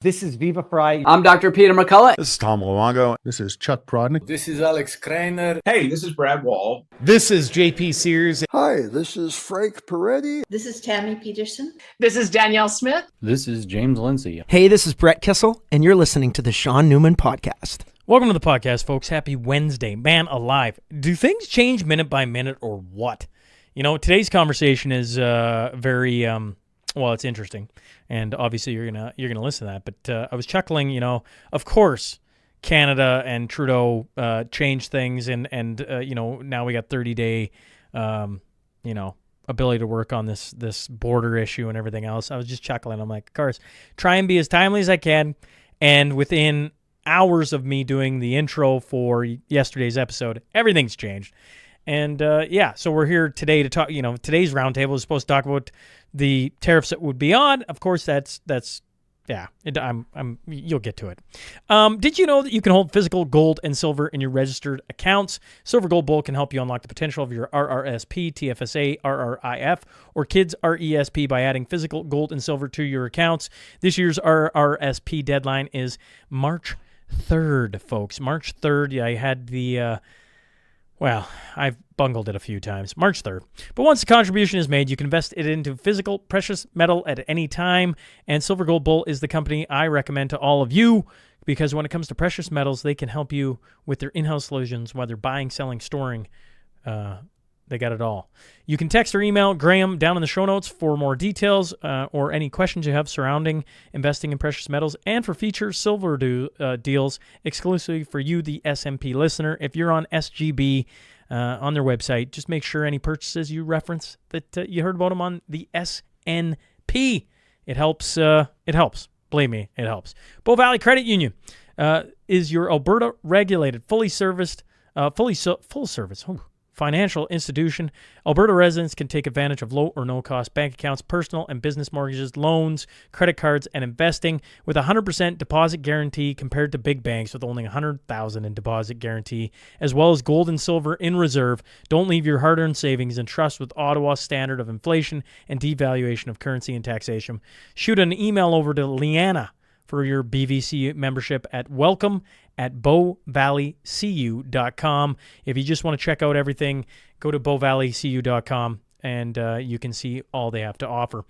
This is Viva Fry. I'm Dr. Peter McCullough. This is Tom Luongo. This is Chuck Prodnick. This is Alex Kreiner. Hey, this is Brad Wall. This is JP Sears. Hi, this is Frank Peretti. This is Tammy Peterson. This is Danielle Smith. This is James Lindsay. Hey, this is Brett Kissel, and you're listening to the Sean Newman Podcast. Welcome to the podcast, folks. Happy Wednesday. Man alive. Do things change minute by minute or what? You know, today's conversation is very, well, it's interesting. And obviously you're gonna listen to that. But I was chuckling, you know, of course, Canada and Trudeau changed things and you know, now we got 30-day, you know, ability to work on this border issue and everything else. I was just chuckling. I'm like, of course, try and be as timely as I can. And within hours of me doing the intro for yesterday's episode, everything's changed. And yeah, so we're here today to talk, you know, today's roundtable is supposed to talk about the tariffs that would be on. Of course, that's yeah, you'll get to it. Did you know that you can hold physical gold and silver in your registered accounts? Silver Gold Bull can help you unlock the potential of your RRSP, TFSA, RRIF, or Kids RESP by adding physical gold and silver to your accounts. This year's RRSP deadline is March 3rd, folks. March 3rd. Yeah, I had the... Well, I've bungled it a few times. March 3rd. But once the contribution is made, you can invest it into physical precious metal at any time. And Silver Gold Bull is the company I recommend to all of you because when it comes to precious metals, they can help you with their in-house solutions, whether buying, selling, storing. They got it all. You can text or email Graham down in the show notes for more details or any questions you have surrounding investing in precious metals and for feature silver deals exclusively for you, the SMP listener. If you're on SGB on their website, just make sure any purchases you reference that you heard about them on the SNP. It helps. It helps. Believe me, it helps. Bow Valley Credit Union is your Alberta regulated, fully serviced, full service. Financial institution. Alberta residents can take advantage of low or no-cost bank accounts, personal and business mortgages, loans, credit cards, and investing with a 100% deposit guarantee compared to big banks with only $100,000 in deposit guarantee, as well as gold and silver in reserve. Don't leave your hard-earned savings in trust with Ottawa's standard of inflation and devaluation of currency and taxation. Shoot an email over to Leanna for your BVC membership at welcome@bowvalleycu.com. If you just want to check out everything, go to bowvalleycu.com and you can see all they have to offer.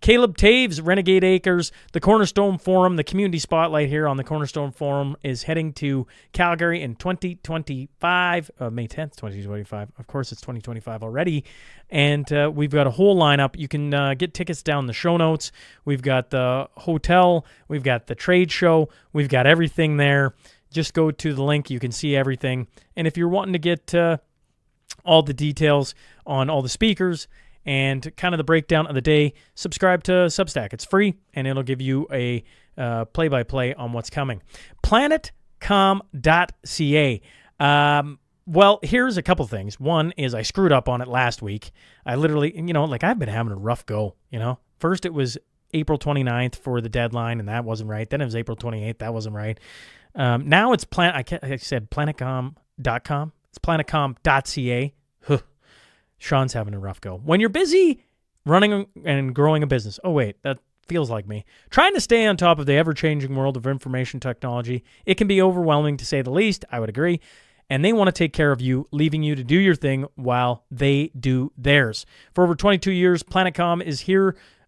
Caleb Taves, Renegade Acres, the Cornerstone Forum, the community spotlight here on the Cornerstone Forum is heading to Calgary in 2025, May 10th, 2025. Of course, it's 2025 already. And we've got a whole lineup. You can get tickets down in the show notes. We've got the hotel. We've got the trade show. We've got everything there. Just go to the link. You can see everything. And if you're wanting to get all the details on all the speakers and kind of the breakdown of the day, subscribe to Substack. It's free, and it'll give you a play-by-play on what's coming. Planetcom.ca. Well, here's a couple things. One is I screwed up on it last week. I literally, you know, like I've been having a rough go, you know. First it was April 29th for the deadline, and that wasn't right. Then it was April 28th. That wasn't right. Now it's I said planetcom.com. It's planetcom.ca. Sean's having a rough go. When you're busy running and growing a business, oh wait, that feels like me, trying to stay on top of the ever-changing world of information technology, it can be overwhelming to say the least. I would agree. And they want to take care of you, leaving you to do your thing while they do theirs. For over 22 years, Planetcom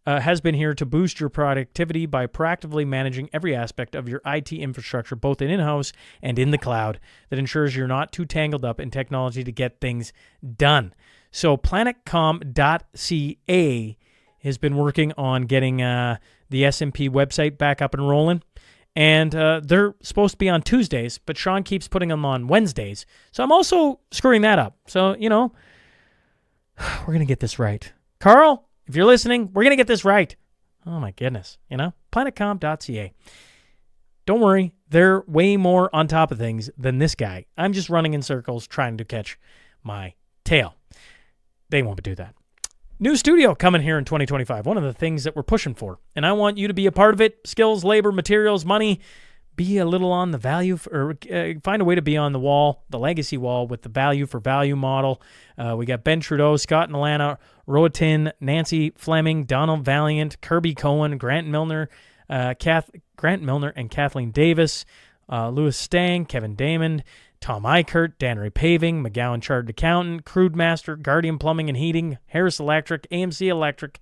has been here to boost your productivity by proactively managing every aspect of your IT infrastructure, both in-house and in the cloud, that ensures you're not too tangled up in technology to get things done. So planetcom.ca has been working on getting the SMP website back up and rolling. And they're supposed to be on Tuesdays, but Sean keeps putting them on Wednesdays. So I'm also screwing that up. So, you know, we're going to get this right. Carl, if you're listening, we're going to get this right. Oh, my goodness. You know, planetcom.ca. Don't worry. They're way more on top of things than this guy. I'm just running in circles trying to catch my tail. They won't do that. New studio coming here in 2025. One of the things that we're pushing for. And I want you to be a part of it. Skills, labor, materials, money. Be a little on the value, find a way to be on the wall, the legacy wall with the value for value model. We got Ben Trudeau, Scott Nalana, Roatin, Nancy Fleming, Donald Valiant, Kirby Cohen, Grant Milner, Grant Milner and Kathleen Davis, Louis Stang, Kevin Damon, Tom Eichert, Dannery Paving, McGowan Chartered Accountant, Crude Master, Guardian Plumbing and Heating, Harris Electric, AMC Electric,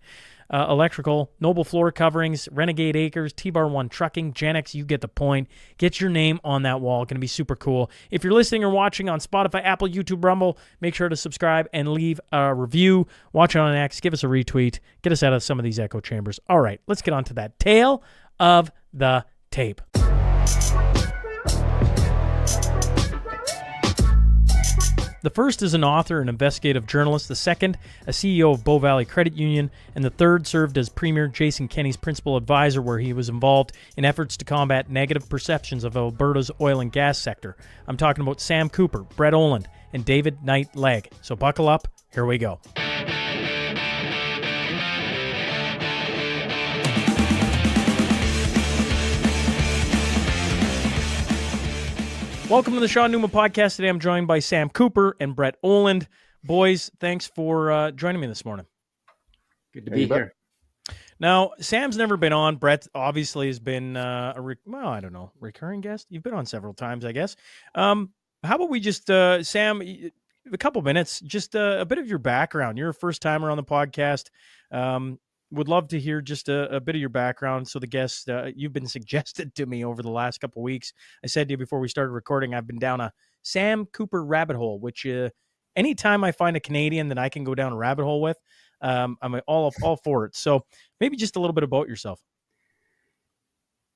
Electrical, Noble Floor Coverings, Renegade Acres, T-Bar One Trucking, Genex. You get the point. Get your name on that wall. Going to be super cool. If you're listening or watching on Spotify, Apple, YouTube, Rumble, make sure to subscribe and leave a review. Watch it on X. Give us a retweet. Get us out of some of these echo chambers. All right, let's get on to that tale of the tape. The first is an author and investigative journalist, the second, a CEO of Bow Valley Credit Union, and the third served as Premier Jason Kenney's principal advisor, where he was involved in efforts to combat negative perceptions of Alberta's oil and gas sector. I'm talking about Sam Cooper, Brett Oland, and David Knight Legg. So buckle up, here we go. Welcome to the Sean Newman Podcast. Today I'm joined by Sam Cooper and Brett Oland. Boys, thanks for joining me this morning. Good to be here. Now, Sam's never been on. Brett obviously has been recurring guest. You've been on several times, I guess. How about we just, Sam, a couple minutes, just a bit of your background. You're a first-timer on the podcast. Would love to hear just a bit of your background. So the guests, you've been suggested to me over the last couple of weeks. I said to you before we started recording, I've been down a Sam Cooper rabbit hole, which anytime I find a Canadian that I can go down a rabbit hole with, I'm all for it. So maybe just a little bit about yourself.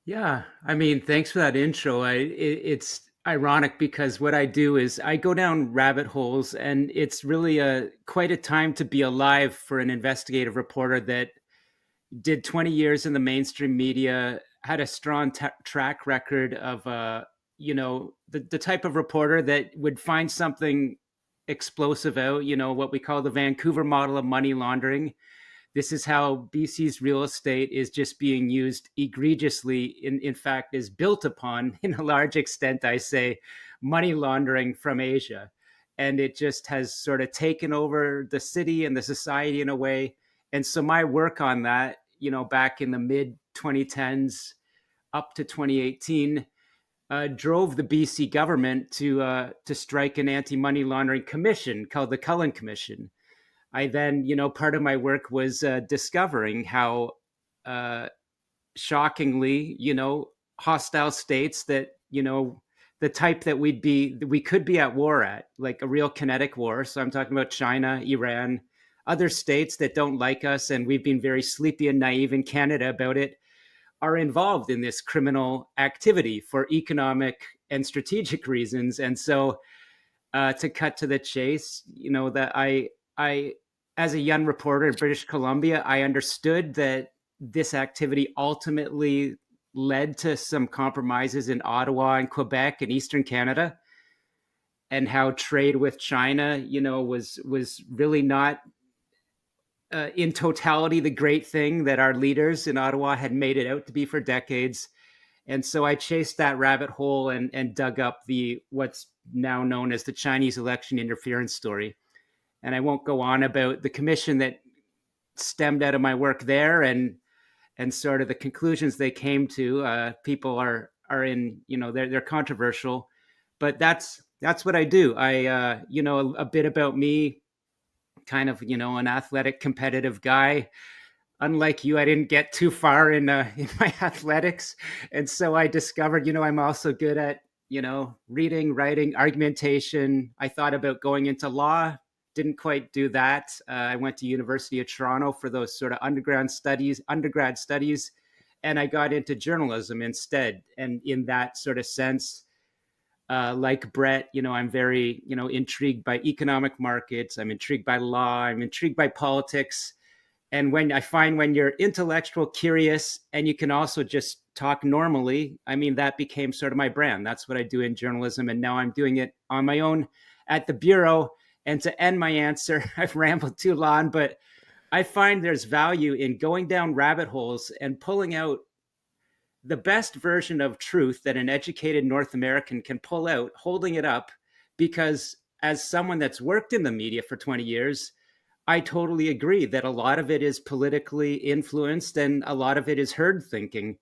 Yeah, I mean, thanks for that intro. It's ironic because what I do is I go down rabbit holes, and it's really quite a time to be alive for an investigative reporter that did 20 years in the mainstream media, had a strong track record of, the type of reporter that would find something explosive out, what we call the Vancouver model of money laundering. This is how BC's real estate is just being used egregiously, in fact, is built upon, in a large extent, I say, money laundering from Asia. And it just has sort of taken over the city and the society in a way. And so my work on that, back in the mid 2010s up to 2018, drove the BC government to strike an anti-money laundering commission called the Cullen Commission. I then, part of my work was discovering how shockingly, hostile states that, the type that we could be at war at, like a real kinetic war. So I'm talking about China, Iran, other states that don't like us, and we've been very sleepy and naive in Canada about it, are involved in this criminal activity for economic and strategic reasons. And so to cut to the chase, that I, as a young reporter in British Columbia, I understood that this activity ultimately led to some compromises in Ottawa and Quebec and Eastern Canada, and how trade with China, was really not in totality the great thing that our leaders in Ottawa had made it out to be for decades. And so I chased that rabbit hole and dug up what's now known as the Chinese election interference story. And I won't go on about the commission that stemmed out of my work there and sort of the conclusions they came to. People are in, they're controversial, but that's what I do. I, a bit about me, kind of, an athletic, competitive guy. Unlike you, I didn't get too far in my athletics. And so I discovered, I'm also good at, reading, writing, argumentation. I thought about going into law, didn't quite do that. I went to University of Toronto for those sort of undergrad studies, and I got into journalism instead. And in that sort of sense, like Brett, I'm very, intrigued by economic markets. I'm intrigued by law. I'm intrigued by politics. And when you're intellectual, curious, and you can also just talk normally, that became sort of my brand. That's what I do in journalism. And now I'm doing it on my own at the Bureau. And to end my answer, I've rambled too long, but I find there's value in going down rabbit holes and pulling out the best version of truth that an educated North American can pull out, holding it up, because as someone that's worked in the media for 20 years, I totally agree that a lot of it is politically influenced and a lot of it is herd thinking.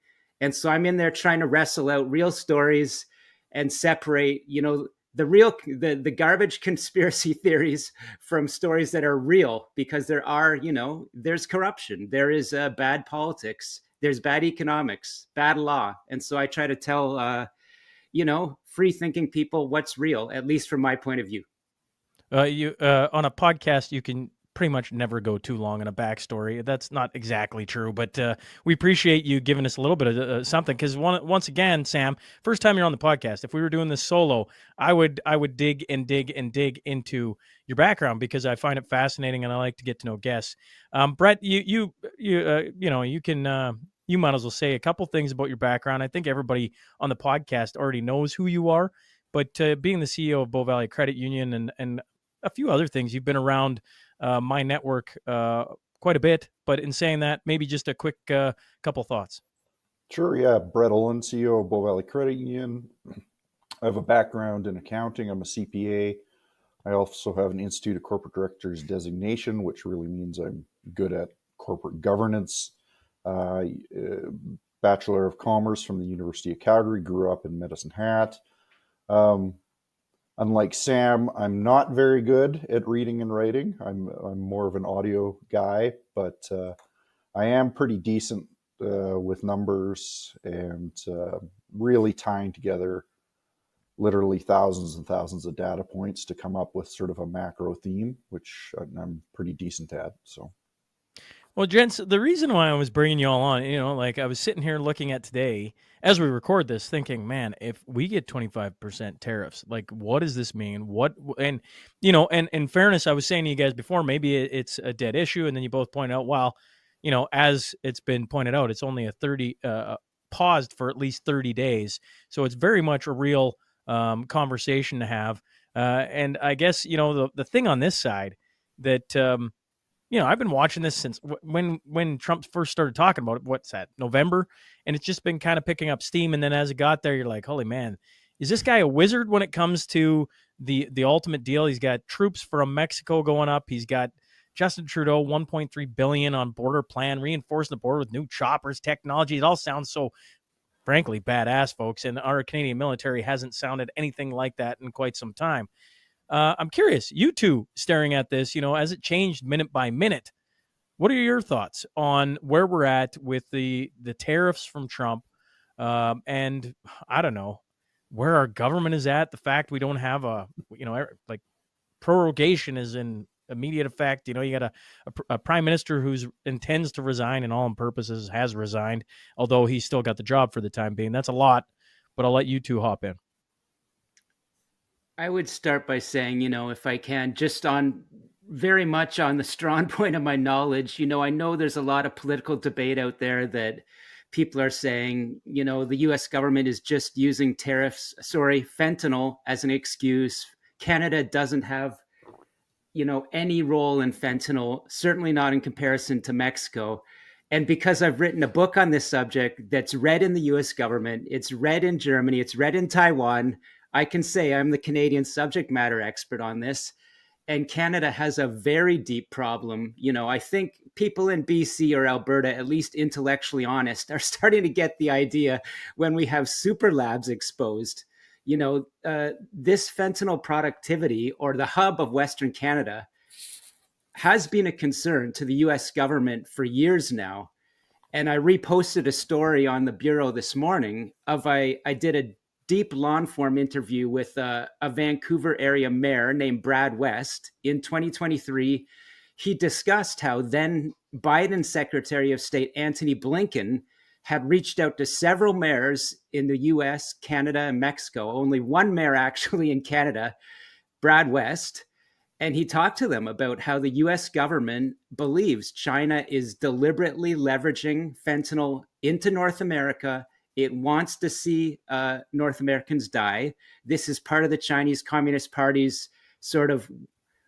And so I'm in there trying to wrestle out real stories and separate, the garbage conspiracy theories from stories that are real, because there are, there's corruption, there is bad politics, there's bad economics, bad law. And so I try to tell, free thinking people what's real, at least from my point of view. You on a podcast, you can pretty much never go too long in a backstory. That's not exactly true, but we appreciate you giving us a little bit of something. Because once again, Sam, first time you're on the podcast. If we were doing this solo, I would dig into your background, because I find it fascinating and I like to get to know guests. Brett, you can. You might as well say a couple things about your background. I think everybody on the podcast already knows who you are, but being the CEO of Bow Valley Credit Union and a few other things, you've been around my network quite a bit. But in saying that, maybe just a quick couple thoughts. Sure, yeah. Brett Oland, CEO of Bow Valley Credit Union. I have a background in accounting. I'm a CPA. I also have an Institute of Corporate Directors designation, which really means I'm good at corporate governance. Bachelor of Commerce from the University of Calgary, grew up in Medicine Hat. Unlike Sam, I'm not very good at reading and writing. I'm more of an audio guy, but I am pretty decent with numbers and really tying together literally thousands and thousands of data points to come up with sort of a macro theme, which I'm pretty decent at. So. Well, gents, the reason why I was bringing you all on, I was sitting here looking at today as we record this, thinking, man, if we get 25% tariffs, like, what does this mean? And in fairness, I was saying to you guys before, maybe it's a dead issue. And then you both point out, well, as it's been pointed out, it's only paused for at least 30 days. So it's very much a real conversation to have. And I guess, the thing on this side that, I've been watching this since when Trump first started talking about it. What's that, November? And it's just been kind of picking up steam. And then as it got there, you're like, holy man, is this guy a wizard when it comes to the ultimate deal? He's got troops from Mexico going up. He's got Justin Trudeau, $1.3 billion on border plan, reinforcing the border with new choppers, technology. It all sounds so, frankly, badass, folks. And our Canadian military hasn't sounded anything like that in quite some time. I'm curious, you two staring at this, as it changed minute by minute, what are your thoughts on where we're at with the tariffs from Trump? And I don't know where our government is at. The fact we don't have like prorogation is in immediate effect. You got a prime minister who's intends to resign, and all on purposes has resigned, although he's still got the job for the time being. That's a lot, but I'll let you two hop in. I would start by saying, if I can, just very much on the strong point of my knowledge, I know there's a lot of political debate out there that people are saying, the US government is just using fentanyl as an excuse. Canada doesn't have, any role in fentanyl, certainly not in comparison to Mexico. And because I've written a book on this subject that's read in the US government, it's read in Germany, it's read in Taiwan, I can say I'm the Canadian subject matter expert on this. And Canada has a very deep problem. I think people in BC or Alberta, at least intellectually honest, are starting to get the idea when we have super labs exposed. This fentanyl productivity, or the hub of Western Canada, has been a concern to the US government for years now. And I reposted a story on the Bureau this morning I did a deep long form interview with a Vancouver area mayor named Brad West in 2023. He discussed how then Biden Secretary of State Antony Blinken had reached out to several mayors in the US, Canada, and Mexico. Only one mayor actually in Canada, Brad West. And he talked to them about how the US government believes China is deliberately leveraging fentanyl into North America. It wants to see North Americans die. This is part of the Chinese Communist Party's sort of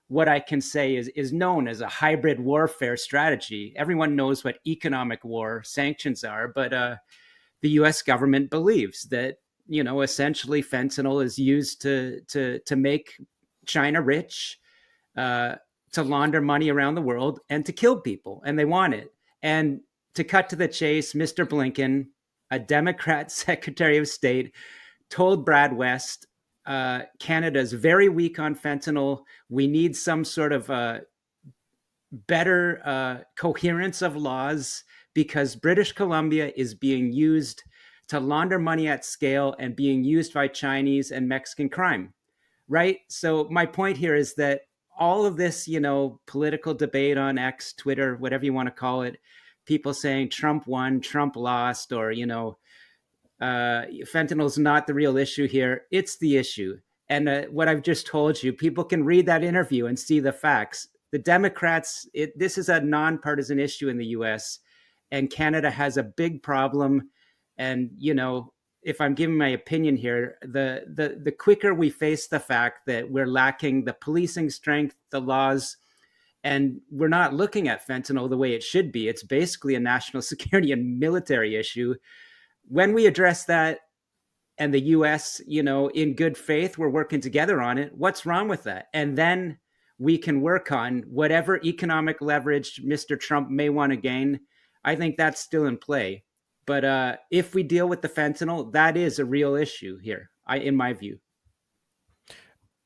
what I can say is known as a hybrid warfare strategy. Everyone knows what economic war sanctions are, but the US government believes that, essentially fentanyl is used to make China rich, to launder money around the world, and to kill people, and they want it. And to cut to the chase, Mr. Blinken, a Democrat Secretary of State told Brad West, Canada's very weak on fentanyl. We need some sort of better coherence of laws because British Columbia is being used to launder money at scale and being used by Chinese and Mexican crime, right? So my point here is that all of this, political debate on X, Twitter, whatever you want to call it, people saying Trump won, Trump lost, or, fentanyl's not the real issue here. It's the issue. And what I've just told you, people can read that interview and see the facts. The Democrats, this is a nonpartisan issue in the US, and Canada has a big problem. And, if I'm giving my opinion here, the quicker we face the fact that we're lacking the policing strength, the laws, and we're not looking at fentanyl the way it should be. It's basically a national security and military issue. When we address that, and the US, in good faith, we're working together on it, what's wrong with that? And then we can work on whatever economic leverage Mr. Trump may want to gain. I think that's still in play. But if we deal with the fentanyl, that is a real issue here, in my view.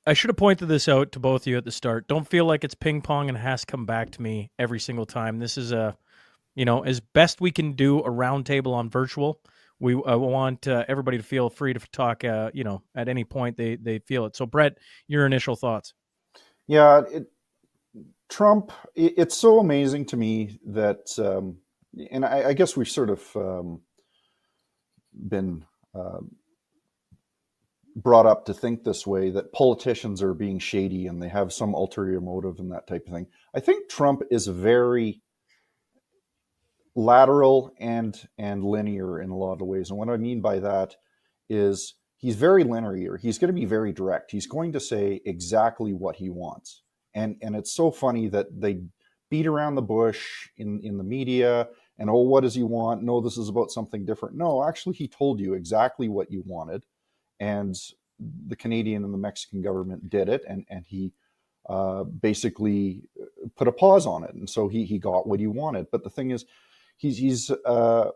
I should have pointed this out to both of you at the start. Don't feel like it's ping pong and it has to come back to me every single time. This is as best we can do a roundtable on virtual. We want everybody to feel free to talk, at any point they feel it. So, Brett, your initial thoughts. Yeah, Trump, it's so amazing to me that, and I guess we've sort of been brought up to think this way, that politicians are being shady and they have some ulterior motive and that type of thing. I think Trump is very lateral and linear in a lot of ways. And what I mean by that is he's very linear. He's going to be very direct. He's going to say exactly what he wants. And it's so funny that they beat around the bush in the media and, oh, what does he want? No, this is about something different. No, actually, he told you exactly what you wanted. And the Canadian and the Mexican government did it. And he basically put a pause on it. And so he got what he wanted. But the thing is, he's a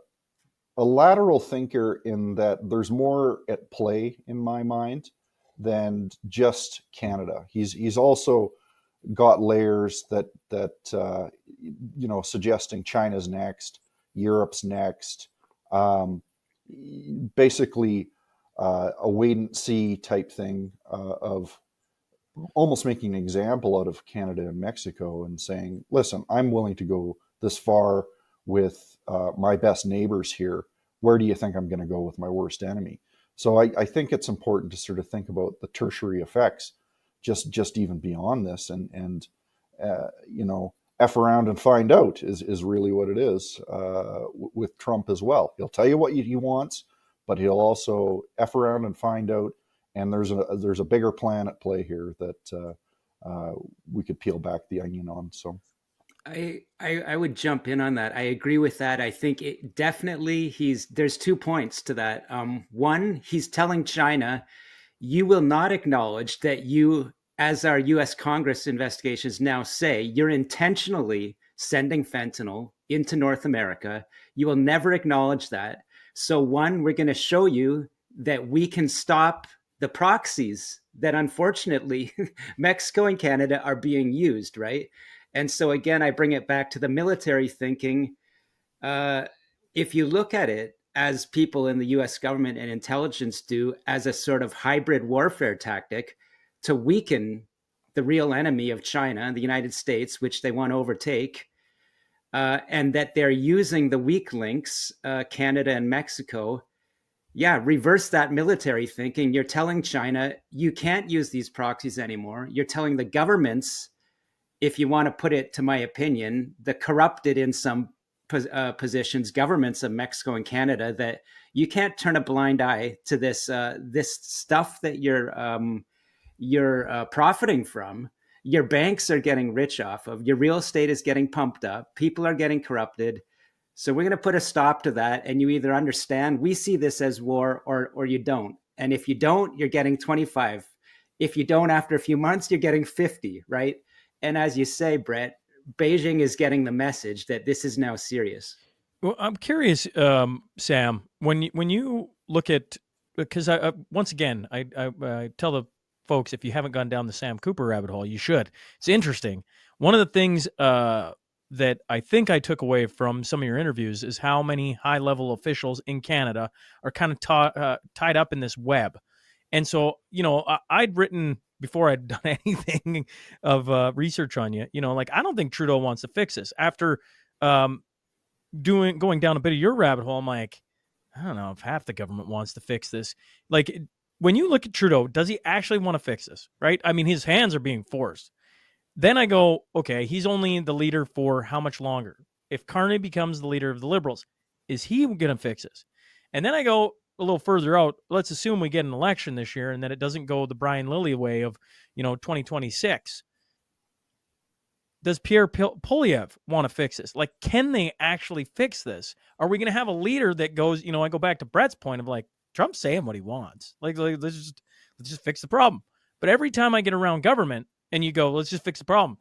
lateral thinker in that there's more at play in my mind than just Canada. He's also got layers that suggesting China's next, Europe's next, basically a wait and see type thing of almost making an example out of Canada and Mexico and saying, listen, I'm willing to go this far with my best neighbors here. Where do you think I'm going to go with my worst enemy? So I think it's important to sort of think about the tertiary effects, just even beyond this, and F around and find out is really what it is with Trump as well. He'll tell you what he wants, but he'll also F around and find out. And there's a bigger plan at play here that we could peel back the onion on. So. I would jump in on that. I agree with that. I think it definitely there's 2 points to that. One, he's telling China, you will not acknowledge that you, as our US Congress investigations now say, you're intentionally sending fentanyl into North America. You will never acknowledge that. So one, we're going to show you that we can stop the proxies that unfortunately Mexico and Canada are being used, right? And so again, I bring it back to the military thinking. If you look at it as people in the US government and intelligence do, as a sort of hybrid warfare tactic to weaken the real enemy of China, the United States, which they want to overtake, and that they're using the weak links, Canada and Mexico. Yeah, reverse that military thinking. You're telling China, you can't use these proxies anymore. You're telling the governments, if you want to put it to my opinion, the corrupted in some positions, governments of Mexico and Canada, that you can't turn a blind eye to this stuff that you're profiting from. Your banks are getting rich off of. Your real estate is getting pumped up. People are getting corrupted. So we're going to put a stop to that. And you either understand, we see this as war, or you don't. And if you don't, you're getting 25. If you don't, after a few months, you're getting 50, right? And as you say, Brett, Beijing is getting the message that this is now serious. Well, I'm curious, Sam, when you look at, because once again, I tell the folks, if you haven't gone down the Sam Cooper rabbit hole, you should. It's interesting. One of the things that I think I took away from some of your interviews is how many high level officials in Canada are kind of tied up in this web. And so, I'd written before I'd done anything of research on you, like I don't think Trudeau wants to fix this. After um, going down a bit of your rabbit hole, I'm like, I don't know if half the government wants to fix this. Like, when you look at Trudeau, does he actually want to fix this? Right? I mean, his hands are being forced. Then I go, okay, he's only the leader for how much longer? If Carney becomes the leader of the Liberals, is he going to fix this? And then I go a little further out. Let's assume we get an election this year and that it doesn't go the Brian Lilly way of, 2026. Does Pierre Polyev want to fix this? Like, can they actually fix this? Are we going to have a leader that goes, I go back to Brett's point of like, Trump's saying what he wants. Like let's just fix the problem. But every time I get around government and you go, let's just fix the problem,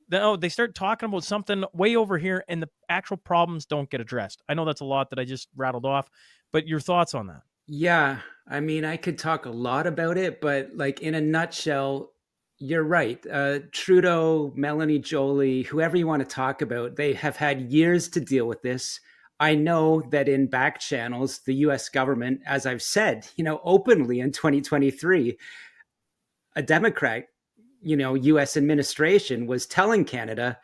then they start talking about something way over here and the actual problems don't get addressed. I know that's a lot that I just rattled off, but your thoughts on that? Yeah, I mean, I could talk a lot about it, but like in a nutshell, you're right. Trudeau, Melanie Joly, whoever you want to talk about, they have had years to deal with this. I know that in back channels, the US government, as I've said, openly in 2023, a Democrat, US administration was telling Canada,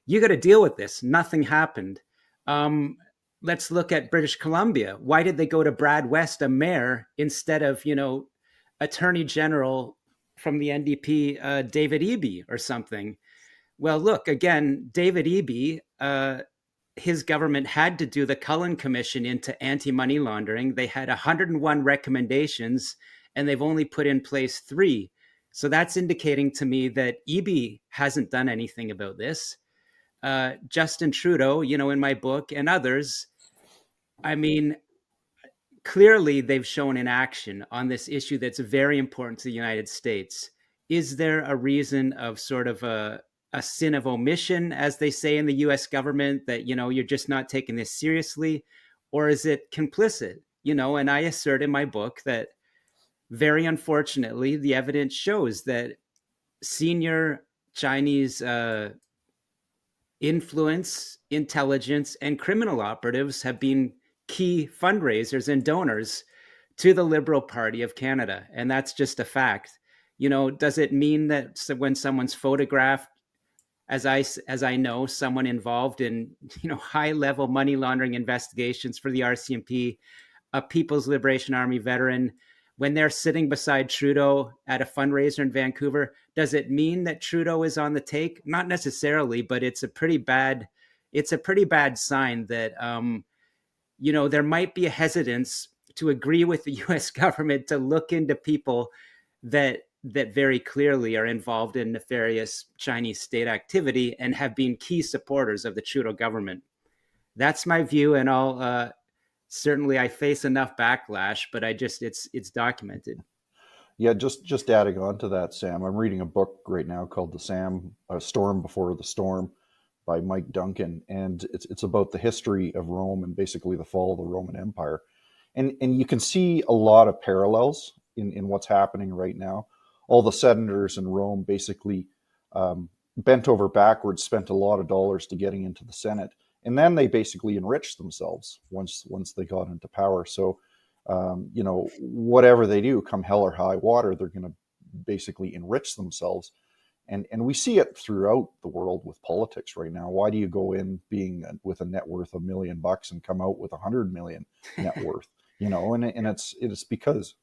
you got to deal with this. Nothing happened. Um, let's look at British Columbia. Why did they go to Brad West, a mayor, instead of, Attorney General from the NDP, David Eby or something? Well, look, again, David Eby, his government had to do the Cullen Commission into anti-money laundering. They had 101 recommendations, and they've only put in place 3. So that's indicating to me that Eby hasn't done anything about this. Justin Trudeau, in my book, and others, I mean, clearly they've shown in action on this issue that's very important to the United States. Is there a reason of sort of a sin of omission, as they say in the US government, that, you're just not taking this seriously? Or is it complicit? And I assert in my book that very unfortunately, the evidence shows that senior Chinese influence, intelligence, and criminal operatives have been key fundraisers and donors to the Liberal Party of Canada. And that's just a fact. Does it mean that when someone's photographed, as I know, someone involved in, high level money laundering investigations for the RCMP, a People's Liberation Army veteran, when they're sitting beside Trudeau at a fundraiser in Vancouver, does it mean that Trudeau is on the take? Not necessarily, but it's a pretty bad sign that there might be a hesitance to agree with the U.S. government to look into people that very clearly are involved in nefarious Chinese state activity and have been key supporters of the Trudeau government. That's my view, and I'll certainly I face enough backlash, but it's documented. Yeah, just adding on to that, Sam, I'm reading a book right now called The Storm Before the Storm by Mike Duncan, and it's about the history of Rome and basically the fall of the Roman Empire. And you can see a lot of parallels in what's happening right now. All the senators in Rome basically bent over backwards, spent a lot of dollars to getting into the Senate, and then they basically enriched themselves once they got into power. So, whatever they do, come hell or high water, they're going to basically enrich themselves. And we see it throughout the world with politics right now. Why do you go in with a net worth of $1 million and come out with 100 million net worth? And it's because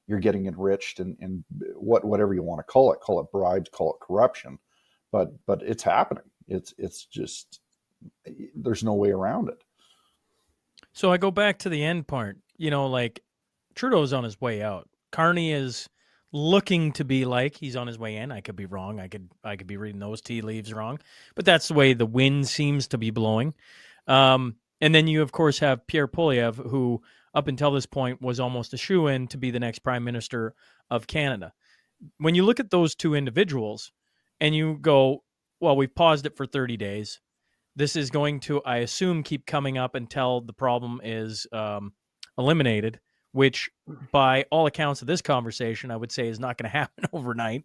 you're getting enriched and whatever you want to call it bribes, call it corruption, but it's happening. It's just, there's no way around it. So I go back to the end part, like Trudeau's on his way out. Carney is looking to be like he's on his way in. I could be wrong. I could be reading those tea leaves wrong, but that's the way the wind seems to be blowing. And then you, of course, have Pierre Polyev, who up until this point was almost a shoo-in to be the next prime minister of Canada. When you look at those two individuals and you go, well, we've paused it for 30 days. this is going to, I assume, keep coming up until the problem is eliminated, which by all accounts of this conversation, I would say is not going to happen overnight.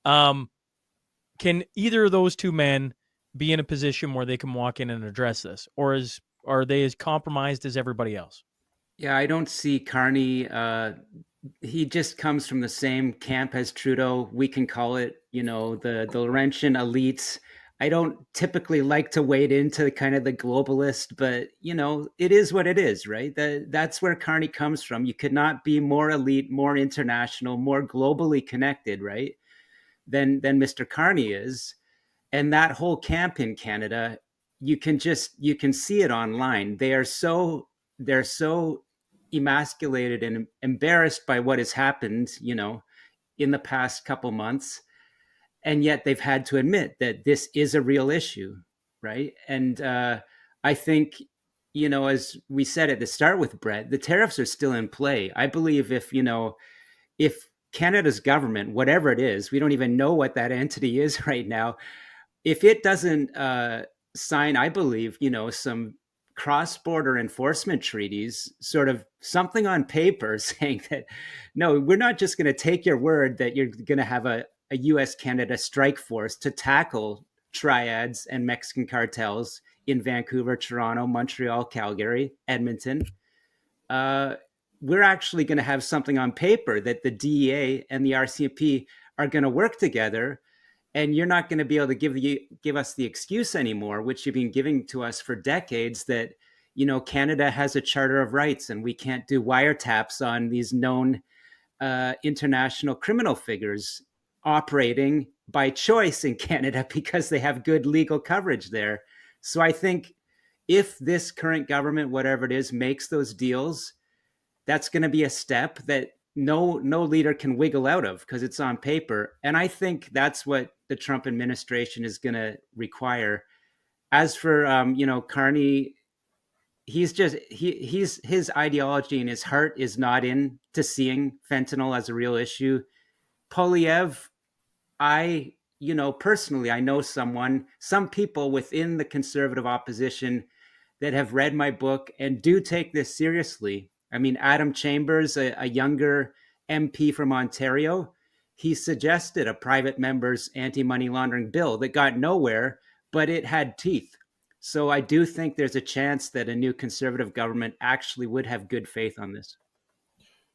Can either of those two men be in a position where they can walk in and address this, or are they as compromised as everybody else? Yeah, I don't see Carney. He just comes from the same camp as Trudeau. We can call it, the Laurentian elites. I don't typically like to wade into kind of the globalist, but it is what it is, right? That's where Carney comes from. You could not be more elite, more international, more globally connected, right? Than Mr. Carney is. And that whole camp in Canada, you can see it online. They're so emasculated and embarrassed by what has happened, in the past couple months, and yet they've had to admit that this is a real issue, right? And I think, as we said at the start with Brett, the tariffs are still in play. I believe if Canada's government, whatever it is, we don't even know what that entity is right now, if it doesn't sign, I believe, some cross-border enforcement treaties, sort of something on paper saying that, no, we're not just going to take your word that you're going to have a U.S.-Canada strike force to tackle triads and Mexican cartels in Vancouver, Toronto, Montreal, Calgary, Edmonton. We're actually going to have something on paper that the DEA and the RCMP are going to work together, and you're not going to be able to give us the excuse anymore, which you've been giving to us for decades, that Canada has a Charter of Rights and we can't do wiretaps on these known international criminal figures operating by choice in Canada because they have good legal coverage there. So I think if this current government, whatever it is, makes those deals, that's going to be a step that no leader can wiggle out of because it's on paper. And I think that's what the Trump administration is going to require. As for Carney, he's his ideology and his heart is not into seeing fentanyl as a real issue. Polyev, personally, I know some people within the conservative opposition that have read my book and do take this seriously. I mean, Adam Chambers, a younger MP from Ontario, he suggested a private member's anti-money laundering bill that got nowhere, but it had teeth. So I do think there's a chance that a new conservative government actually would have good faith on this.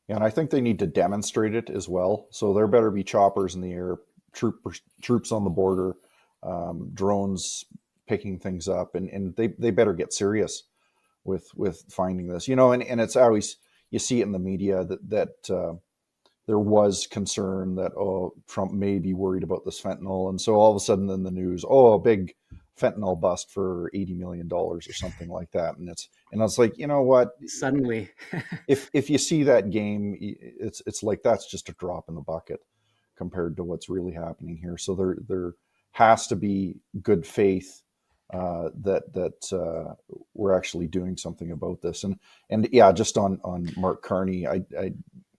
Yeah, and I think they need to demonstrate it as well. So there better be choppers in the air, troops on the border, drones picking things up, and they better get serious with finding this. And it's always, you see it in the media that there was concern that, Trump may be worried about this fentanyl, and so all of a sudden in the news, a big fentanyl bust for $80 million or something like that, and it's like, you know what? Suddenly, if you see that game, it's like that's just a drop in the bucket compared to what's really happening here. So there has to be good faith that we're actually doing something about this. And yeah, just on Mark Carney, I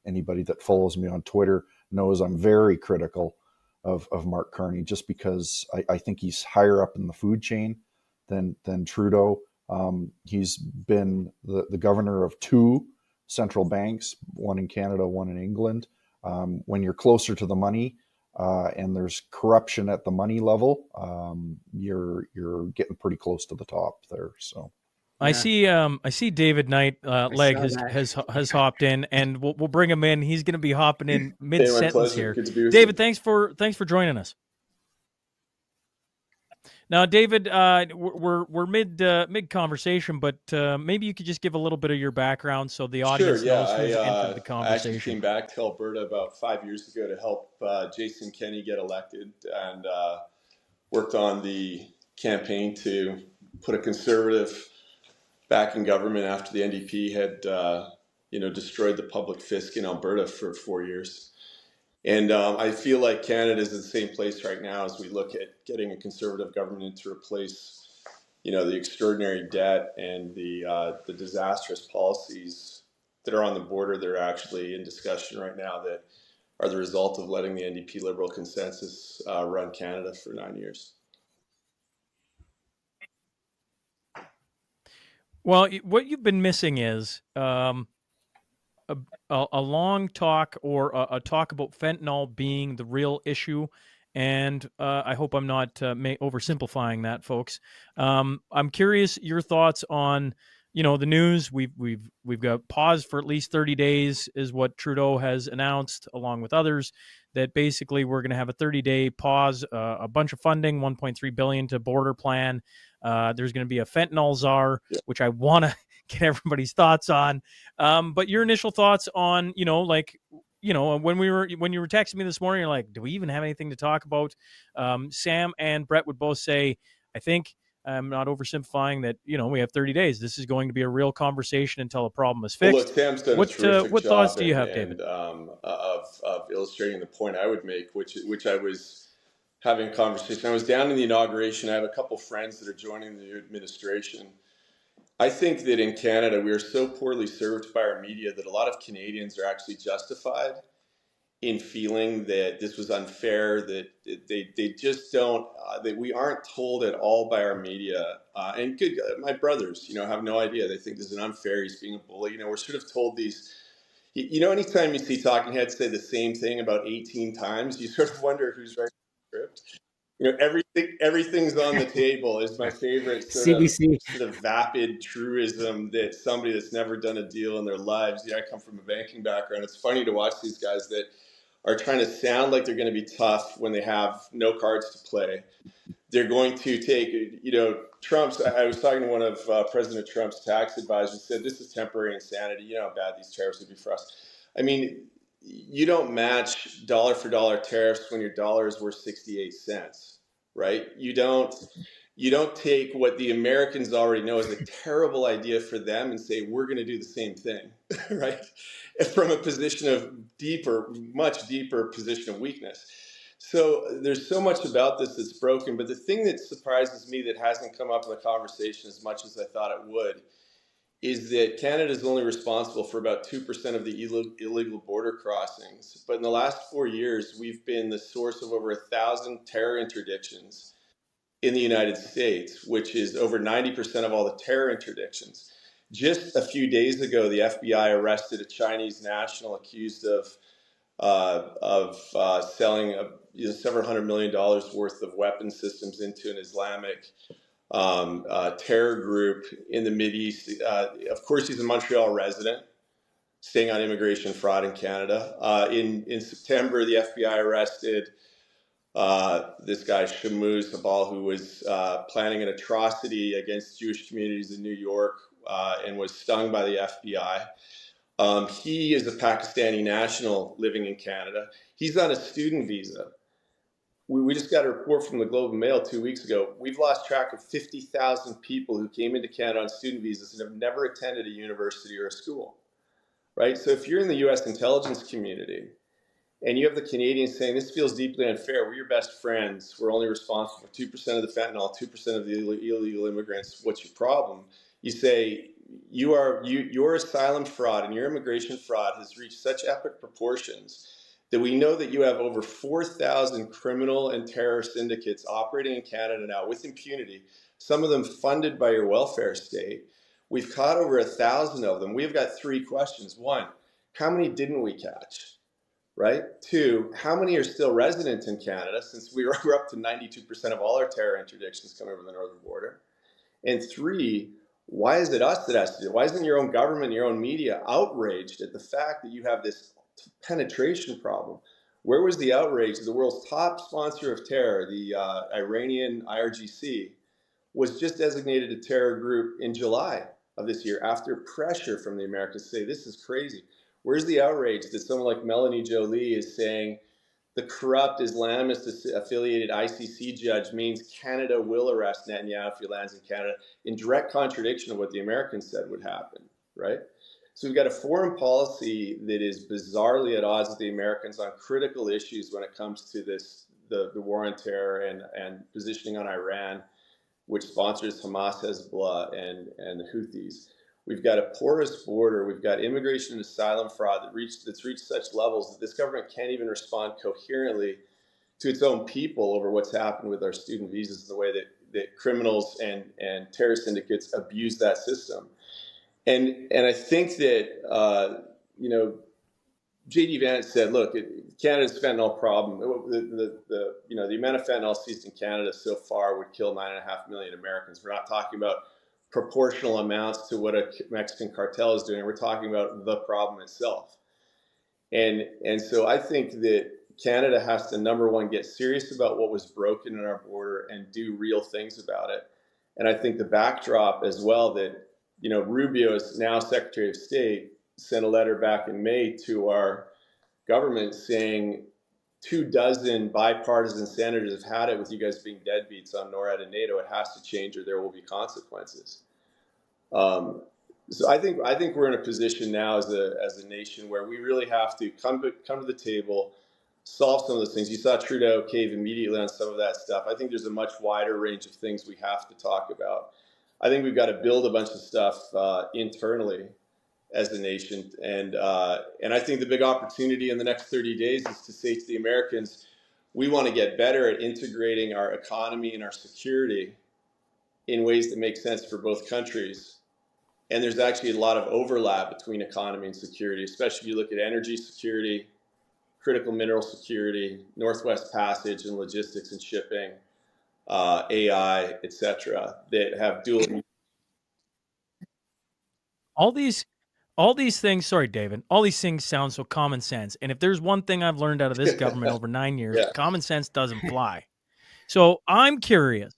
anybody that follows me on Twitter knows I'm very critical of Mark Carney, just because I think he's higher up in the food chain than Trudeau. He's been the governor of two central banks, one in Canada, one in England. When you're closer to the money, and there's corruption at the money level, you're getting pretty close to the top there. So yeah. I see David Knight Legg has hopped in, and we'll bring him in. He's going to be hopping in mid sentence here. Good to be with David, you. thanks for joining us. Now, David, we're mid conversation, but maybe you could just give a little bit of your background so the audience knows who's entered the conversation. I actually came back to Alberta about 5 years ago to help Jason Kenney get elected, and worked on the campaign to put a conservative back in government after the NDP had destroyed the public fisc in Alberta for 4 years. And I feel like Canada is in the same place right now as we look at getting a conservative government to replace, the extraordinary debt and the disastrous policies that are on the border that are actually in discussion right now that are the result of letting the NDP Liberal consensus run Canada for 9 years. Well, what you've been missing is a long talk or a talk about fentanyl being the real issue. And I hope I'm not oversimplifying that, folks. I'm curious your thoughts on, the news. We've got pause for at least 30 days, is what Trudeau has announced, along with others, that basically we're going to have a 30-day pause, a bunch of funding, 1.3 billion to border plan. There's going to be a fentanyl czar, Yeah. which I want to get everybody's thoughts on. But your initial thoughts on, when you were texting me this morning, you're like, do we even have anything to talk about? Sam and Brett would both say, I think I'm not oversimplifying that, we have 30 days. This is going to be a real conversation until a problem is Well, fixed. look, Sam's done a What terrific what thoughts job do you have, David? of illustrating the point I would make, which I was having a conversation. I was down in the inauguration. I have a couple friends that are joining the new administration. I think that in Canada, we are so poorly served by our media that a lot of Canadians are actually justified in feeling that this was unfair, that they just don't, that we aren't told at all by our media. And good, my brothers, have no idea. They think this is unfair. He's being a bully. We're sort of told these, anytime you see talking heads say the same thing about 18 times, you sort of wonder who's writing the script. Everything's on the table is my favorite CBC. sort of vapid truism that somebody that's never done a deal in their lives. I come from a banking background. It's funny to watch these guys that are trying to sound like they're going to be tough when they have no cards to play. They're going to take, Trump's. I was talking to one of President Trump's tax advisors, said this is temporary insanity. You know how bad these tariffs would be for us. I mean, you don't match dollar for dollar tariffs when your dollar is worth 68 cents, right? You don't take what the Americans already know is a terrible idea for them and say, we're going to do the same thing, right? From a position of much deeper position of weakness. So there's so much about this that's broken, but the thing that surprises me that hasn't come up in the conversation as much as I thought it would is that Canada is only responsible for about 2% of the illegal border crossings. But in the last 4 years, we've been the source of over 1,000 terror interdictions in the United States, which is over 90% of all the terror interdictions. Just a few days ago, the FBI arrested a Chinese national accused of selling several $100 million worth of weapon systems into an Islamic terror group in the Mideast. Of course, he's a Montreal resident, staying on immigration fraud in Canada. In September, the FBI arrested this guy Shamuz Habal, who was planning an atrocity against Jewish communities in New York and was stung by the FBI. He is a Pakistani national living in Canada. He's on a student visa. We just got a report from the Globe and Mail 2 weeks ago. We've lost track of 50,000 people who came into Canada on student visas and have never attended a university or a school, right? So if you're in the U.S. intelligence community and you have the Canadians saying, this feels deeply unfair, we're your best friends, we're only responsible for 2% of the fentanyl, 2% of the illegal immigrants, what's your problem? You say, your asylum fraud and your immigration fraud has reached such epic proportions that we know that you have over 4,000 criminal and terror syndicates operating in Canada now with impunity, some of them funded by your welfare state. We've caught over 1,000 of them. We've got 3 questions. 1, how many didn't we catch? Right? 2, how many are still resident in Canada, since we're up to 92% of all our terror interdictions coming over the northern border? And 3, why is it us that has to do it? Why isn't your own government, your own media outraged at the fact that you have this penetration problem? Where was the outrage? The world's top sponsor of terror, the Iranian IRGC, was just designated a terror group in July of this year after pressure from the Americans to say, this is crazy. Where's the outrage that someone like Melanie Joly is saying the corrupt Islamist-affiliated ICC judge means Canada will arrest Netanyahu if he lands in Canada, in direct contradiction of what the Americans said would happen, right? So we've got a foreign policy that is bizarrely at odds with the Americans on critical issues when it comes to the war on terror and positioning on Iran, which sponsors Hamas, Hezbollah, and the Houthis. We've got a porous border. We've got immigration and asylum fraud that's reached such levels that this government can't even respond coherently to its own people over what's happened with our student visas, the way that that criminals and terrorist syndicates abuse that system. And I think that, J.D. Vance said, look, Canada's fentanyl problem, the amount of fentanyl seized in Canada so far would kill 9.5 million Americans. We're not talking about proportional amounts to what a Mexican cartel is doing. We're talking about the problem itself. And so I think that Canada has to, number one, get serious about what was broken in our border and do real things about it. And I think the backdrop as well that, Rubio is now Secretary of State, sent a letter back in May to our government saying 24 bipartisan senators have had it with you guys being deadbeats on NORAD and NATO. It has to change or there will be consequences. So I think we're in a position now as a nation where we really have to come to the table, solve some of those things. You saw Trudeau cave immediately on some of that stuff. I think there's a much wider range of things we have to talk about. I think we've got to build a bunch of stuff internally as a nation, and I think the big opportunity in the next 30 days is to say to the Americans, we want to get better at integrating our economy and our security in ways that make sense for both countries. And there's actually a lot of overlap between economy and security, especially if you look at energy security, critical mineral security, Northwest Passage and logistics and shipping, AI, etc., that have dual. All these things, sorry, David, all these things sound so common sense. And if there's one thing I've learned out of this government over 9 years, Yeah. common sense doesn't fly. So I'm curious,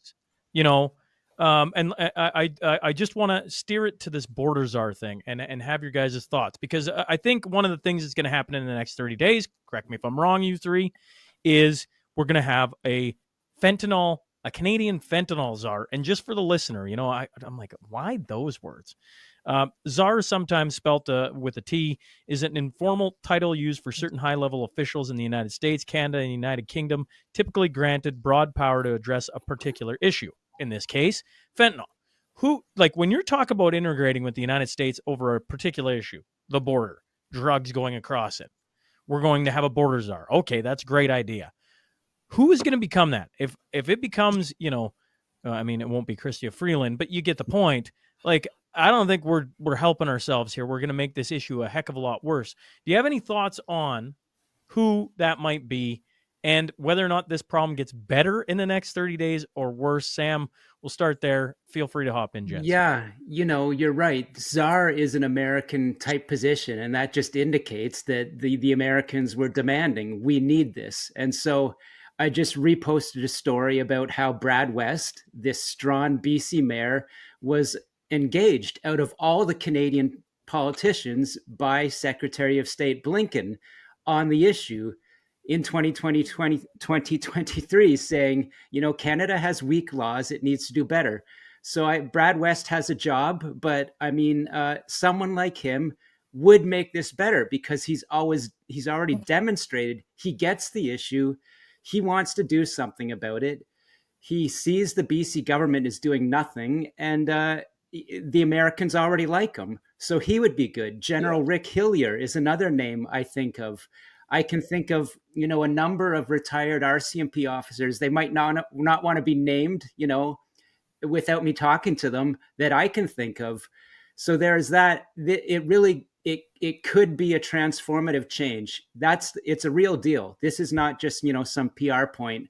and I just want to steer it to this border czar thing and have your guys' thoughts, because I think one of the things that's going to happen in the next 30 days, correct me if I'm wrong, you three, is we're going to have a Canadian fentanyl czar. And just for the listener, I'm like, why those words? Czar is sometimes spelt with a T, is an informal title used for certain high-level officials in the United States, Canada, and the United Kingdom, typically granted broad power to address a particular issue. In this case, fentanyl. When you're talking about integrating with the United States over a particular issue, the border, drugs going across it, we're going to have a border czar. Okay, that's a great idea. Who is going to become that? If it becomes, it won't be Chrystia Freeland, but you get the point. I don't think we're helping ourselves here. We're going to make this issue a heck of a lot worse. Do you have any thoughts on who that might be and whether or not this problem gets better in the next 30 days or worse? Sam, we'll start there. Feel free to hop in, Jens. Yeah, you're right. Czar is an American type position, and that just indicates that the Americans were demanding, we need this. And so I just reposted a story about how Brad West, this Strawn BC mayor, was engaged out of all the Canadian politicians by Secretary of State Blinken on the issue in 2023, saying, Canada has weak laws, it needs to do better. So Brad West has a job, but someone like him would make this better because he's already demonstrated he gets the issue. He wants to do something about it. He sees the BC government is doing nothing, and the Americans already like him. So he would be good. General Rick Hillier is another name I think of. I can think of, a number of retired RCMP officers. They might not want to be named, without me talking to them, that I can think of. So there's that. It could be a transformative change. It's a real deal. This is not just, some PR point.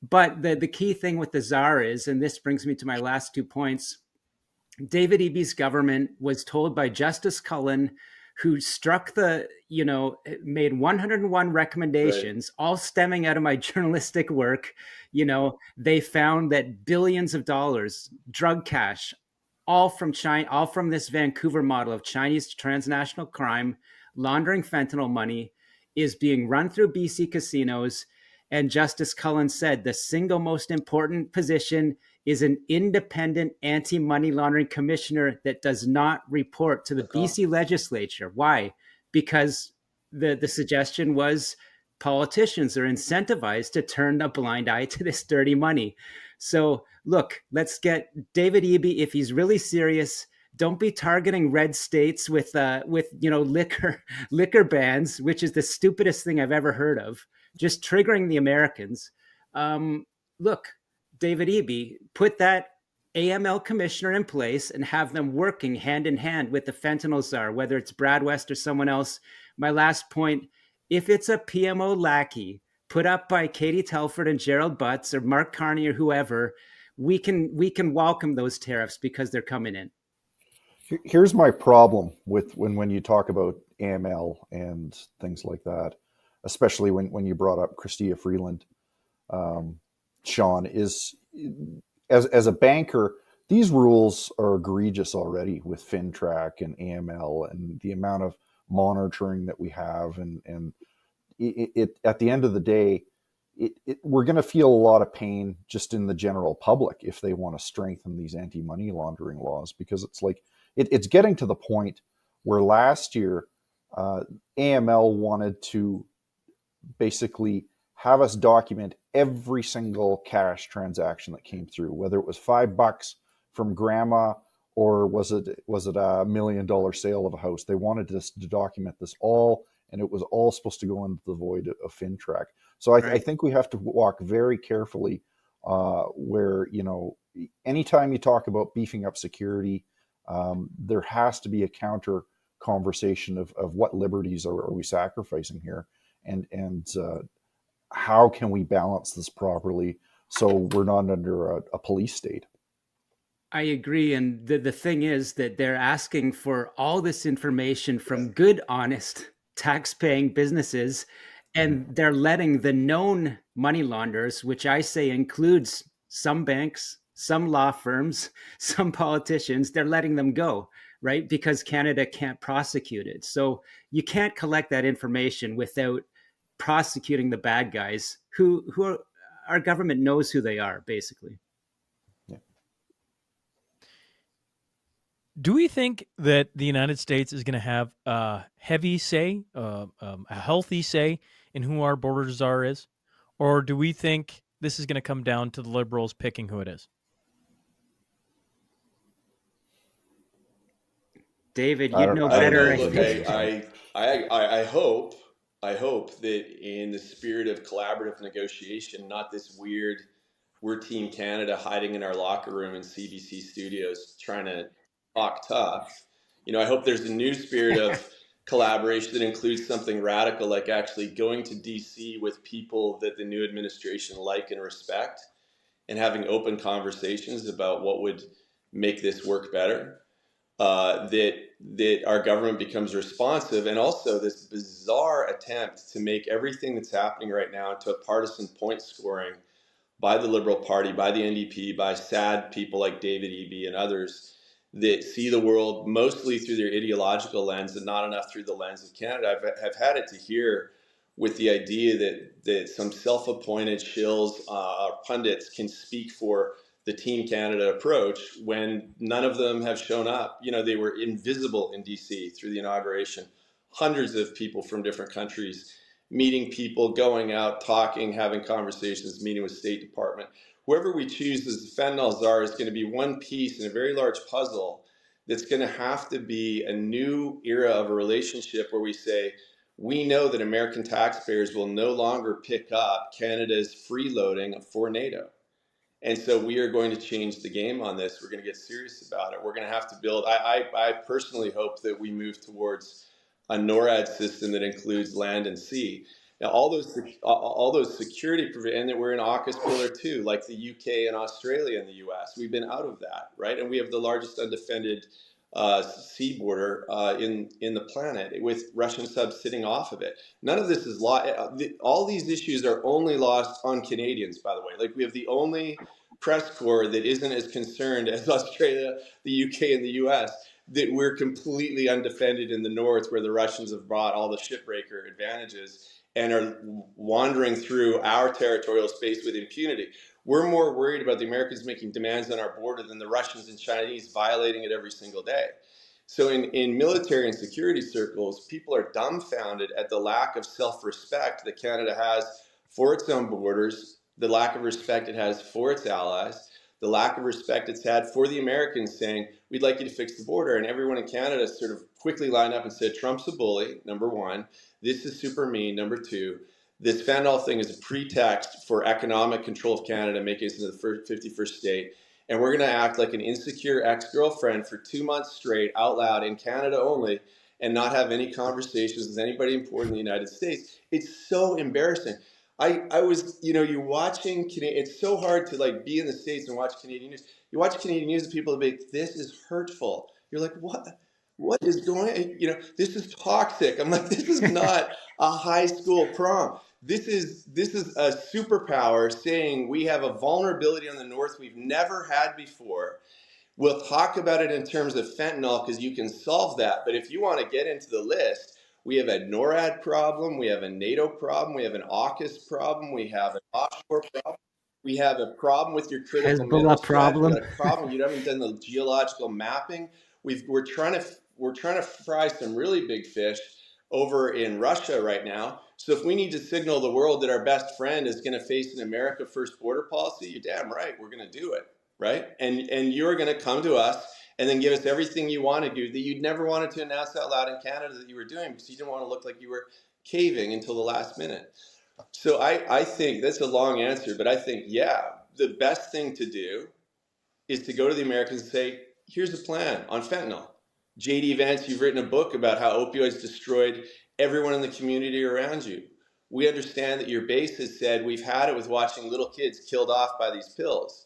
But the key thing with the czar is, and this brings me to my last 2 points, David Eby's government was told by Justice Cullen, who made 101 recommendations, right, all stemming out of my journalistic work. They found that billions of dollars, drug cash, all from China, all from this Vancouver model of Chinese transnational crime, laundering fentanyl money, is being run through BC casinos. And Justice Cullen said the single most important position is an independent anti-money laundering commissioner that does not report to the BC legislature. Why? Because the suggestion was politicians are incentivized to turn a blind eye to this dirty money. So look, let's get David Eby, if he's really serious, don't be targeting red states with liquor bans, which is the stupidest thing I've ever heard of. Just triggering the Americans. Look, David Eby, put that AML commissioner in place and have them working hand in hand with the fentanyl czar, whether it's Brad West or someone else. My last point, if it's a PMO lackey put up by Katie Telford and Gerald Butts or Mark Carney or whoever, we can welcome those tariffs because they're coming in. Here's my problem with when you talk about AML and things like that, especially when you brought up Chrystia Freeland, Sean, is as a banker, these rules are egregious already with FinTrack and AML and the amount of monitoring that we have. And it at the end of the day, we're going to feel a lot of pain just in the general public if they want to strengthen these anti-money laundering laws, because it's like it's getting to the point where last year AML wanted to basically have us document every single cash transaction that came through, whether it was $5 from grandma or was it a $1 million sale of a house. They wanted us to document this all, and it was all supposed to go into the void of FinTrack. So I think we have to walk very carefully where, anytime you talk about beefing up security, there has to be a counter conversation of what liberties are we sacrificing here, and how can we balance this properly so we're not under a police state. I agree. And the thing is that they're asking for all this information from good, honest, tax-paying businesses, and they're letting the known money launderers, which I say includes some banks, some law firms, some politicians, they're letting them go, right? Because Canada can't prosecute it. So you can't collect that information without prosecuting the bad guys who are, our government knows who they are, basically. Do we think that the United States is going to have a heavy say, a healthy say in who our border czar is? Or do we think this is going to come down to the Liberals picking who it is? David, you'd know better. I don't know. Look, I hope that in the spirit of collaborative negotiation, not this weird, we're Team Canada hiding in our locker room in CBC studios trying to talk tough. I hope there's a new spirit of collaboration that includes something radical, like actually going to DC with people that the new administration like and respect, and having open conversations about what would make this work better. That our government becomes responsive, and also this bizarre attempt to make everything that's happening right now into a partisan point scoring by the Liberal Party, by the NDP, by sad people like David Eby and others that see the world mostly through their ideological lens and not enough through the lens of Canada. I've had it to hear with the idea that some self-appointed shills, pundits, can speak for the Team Canada approach when none of them have shown up. They were invisible in DC through the inauguration. Hundreds of people from different countries meeting people, going out, talking, having conversations, meeting with State Department. Whoever we choose as the fentanyl czar is going to be one piece in a very large puzzle that's going to have to be a new era of a relationship where we say, we know that American taxpayers will no longer pick up Canada's freeloading for NATO. And so we are going to change the game on this. We're going to get serious about it. We're going to have to build, I personally hope that we move towards a NORAD system that includes land and sea. Now, all those security provisions, and that we're in AUKUS Pillar 2, like the UK and Australia and the US. We've been out of that, right? And we have the largest undefended sea border in the planet, with Russian subs sitting off of it. None of this is all these issues are only lost on Canadians, by the way. Like, we have the only press corps that isn't as concerned as Australia, the UK, and the US, that we're completely undefended in the north, where the Russians have brought all the shipbreaker advantages and are wandering through our territorial space with impunity. We're more worried about the Americans making demands on our border than the Russians and Chinese violating it every single day. So in military and security circles, people are dumbfounded at the lack of self-respect that Canada has for its own borders, the lack of respect it has for its allies, the lack of respect it's had for the Americans saying, we'd like you to fix the border. And everyone in Canada sort of quickly lined up and said, Trump's a bully, number one. This is super mean, number two. this fentanyl thing is a pretext for economic control of Canada, making us into the 51st state. And we're going to act like an insecure ex-girlfriend for 2 months straight out loud in Canada only and not have any conversations with anybody important in the United States. It's so embarrassing. I was, you're watching, it's so hard to like be in the States and watch Canadian news. You watch Canadian news and people are like, this is hurtful. You're like, what is going on? This is toxic. I'm like, this is not a high school prom. This is a superpower saying we have a vulnerability on the north we've never had before. We'll talk about it in terms of fentanyl because you can solve that. But if you want to get into the list, we have a NORAD problem, we have a NATO problem, we have an AUKUS problem, we have an offshore problem, we have a problem with your critical mineral Hezbollah strategy. problem. We got a problem. You haven't done the geological mapping. We're trying to fry some really big fish over in Russia right now. So if we need to signal the world that our best friend is going to face an America First border policy, you're damn right, we're going to do it, right? And you're going to come to us and then give us everything you want to do that you'd never wanted to announce out loud in Canada that you were doing because you didn't want to look like you were caving until the last minute. So I think that's a long answer, but I think, yeah, the best thing to do is to go to the Americans and say, here's a plan on fentanyl. JD Vance, you've written a book about how opioids destroyed everyone in the community around you. We understand that your base has said we've had it with watching little kids killed off by these pills.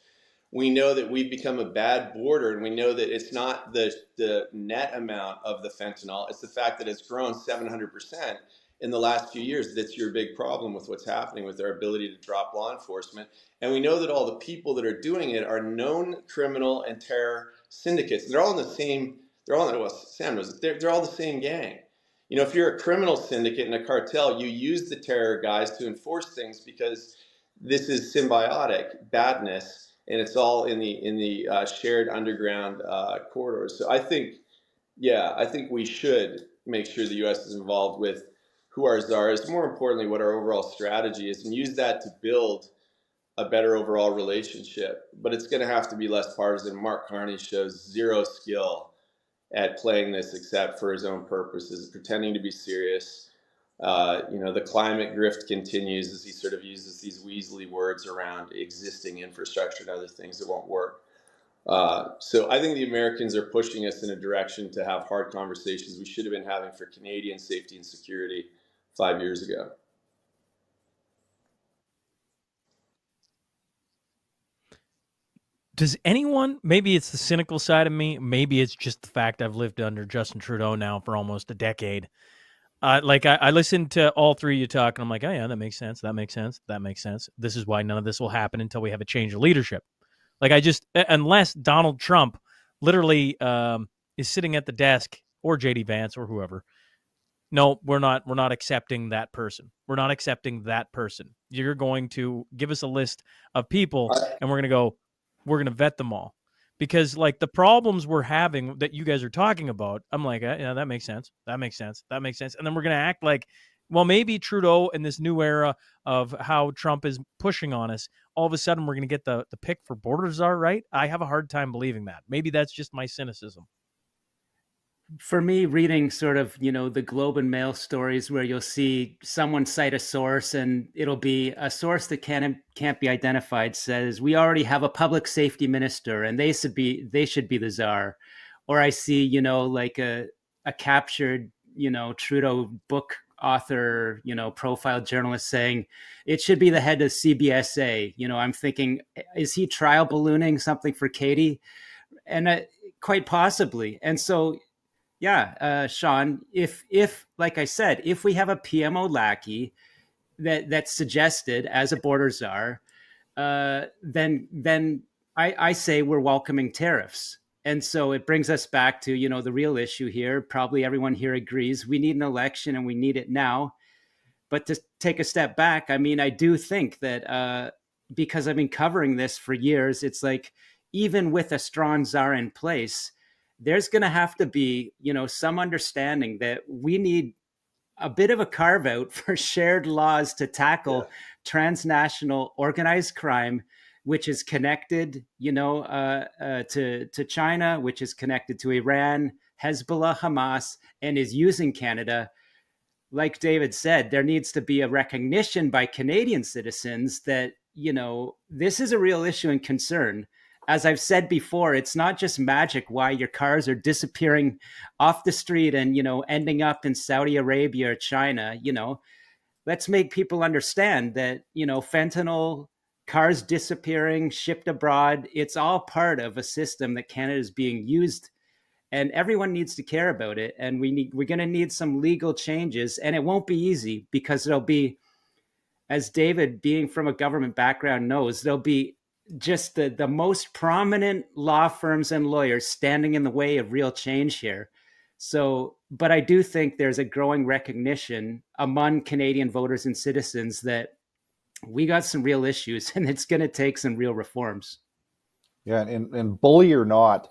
We know that we've become a bad border, and we know that it's not the net amount of the fentanyl, it's the fact that it's grown 700% in the last few years. That's your big problem with what's happening with our ability to drop law enforcement. And we know that all the people that are doing it are known criminal and terror syndicates. They're all in the same, Sam knows, they're all the same gang. If you're a criminal syndicate and a cartel, you use the terror guys to enforce things because this is symbiotic badness, and it's all in the shared underground corridors. So I think we should make sure the U.S. is involved with who our czar is, more importantly, what our overall strategy is, and use that to build a better overall relationship. But it's going to have to be less partisan. Mark Carney shows zero skill at playing this except for his own purposes, pretending to be serious. The climate grift continues as he sort of uses these weaselly words around existing infrastructure and other things that won't work. So I think the Americans are pushing us in a direction to have hard conversations we should have been having for Canadian safety and security 5 years ago. Does anyone, maybe it's the cynical side of me, maybe it's just the fact I've lived under Justin Trudeau now for almost a decade. I listened to all three of you talk, and I'm like, oh yeah, that makes sense. That makes sense. That makes sense. This is why none of this will happen until we have a change of leadership. Unless Donald Trump literally is sitting at the desk, or JD Vance or whoever. No, we're not accepting that person. We're not accepting that person. You're going to give us a list of people, and we're going to vet them all. Because the problems we're having that you guys are talking about, I'm like, yeah, that makes sense. That makes sense. That makes sense. And then we're going to act like, well, maybe Trudeau in this new era of how Trump is pushing on us, all of a sudden we're going to get the pick for border czar, right? I have a hard time believing that. Maybe that's just my cynicism. For me, reading sort of, the Globe and Mail stories where you'll see someone cite a source and it'll be a source that can't be identified, says we already have a public safety minister and they should be the czar. Or I see, a captured, Trudeau book author, profile journalist saying it should be the head of CBSA. I'm thinking, is he trial ballooning something for Katie? And quite possibly. And so, yeah, Sean, if like I said, if we have a PMO lackey that's suggested as a border czar, then I say we're welcoming tariffs. And so it brings us back to, the real issue here. Probably everyone here agrees we need an election and we need it now. But to take a step back, I mean, I do think that because I've been covering this for years, it's like even with a strong czar in place, there's going to have to be, some understanding that we need a bit of a carve out for shared laws to tackle transnational organized crime, which is connected, to China, which is connected to Iran, Hezbollah, Hamas, and is using Canada like David said, there needs to be a recognition by Canadian citizens that, this is a real issue and concern. As I've said before, it's not just magic why your cars are disappearing off the street and, ending up in Saudi Arabia or China. Let's make people understand that, fentanyl, cars disappearing, shipped abroad, it's all part of a system that Canada is being used, and everyone needs to care about it. And we're going to need some legal changes, and it won't be easy because it'll be, as David, being from a government background, knows, there'll be just the most prominent law firms and lawyers standing in the way of real change here. So, but I do think there's a growing recognition among Canadian voters and citizens that we got some real issues and it's going to take some real reforms. Yeah, and bully or not,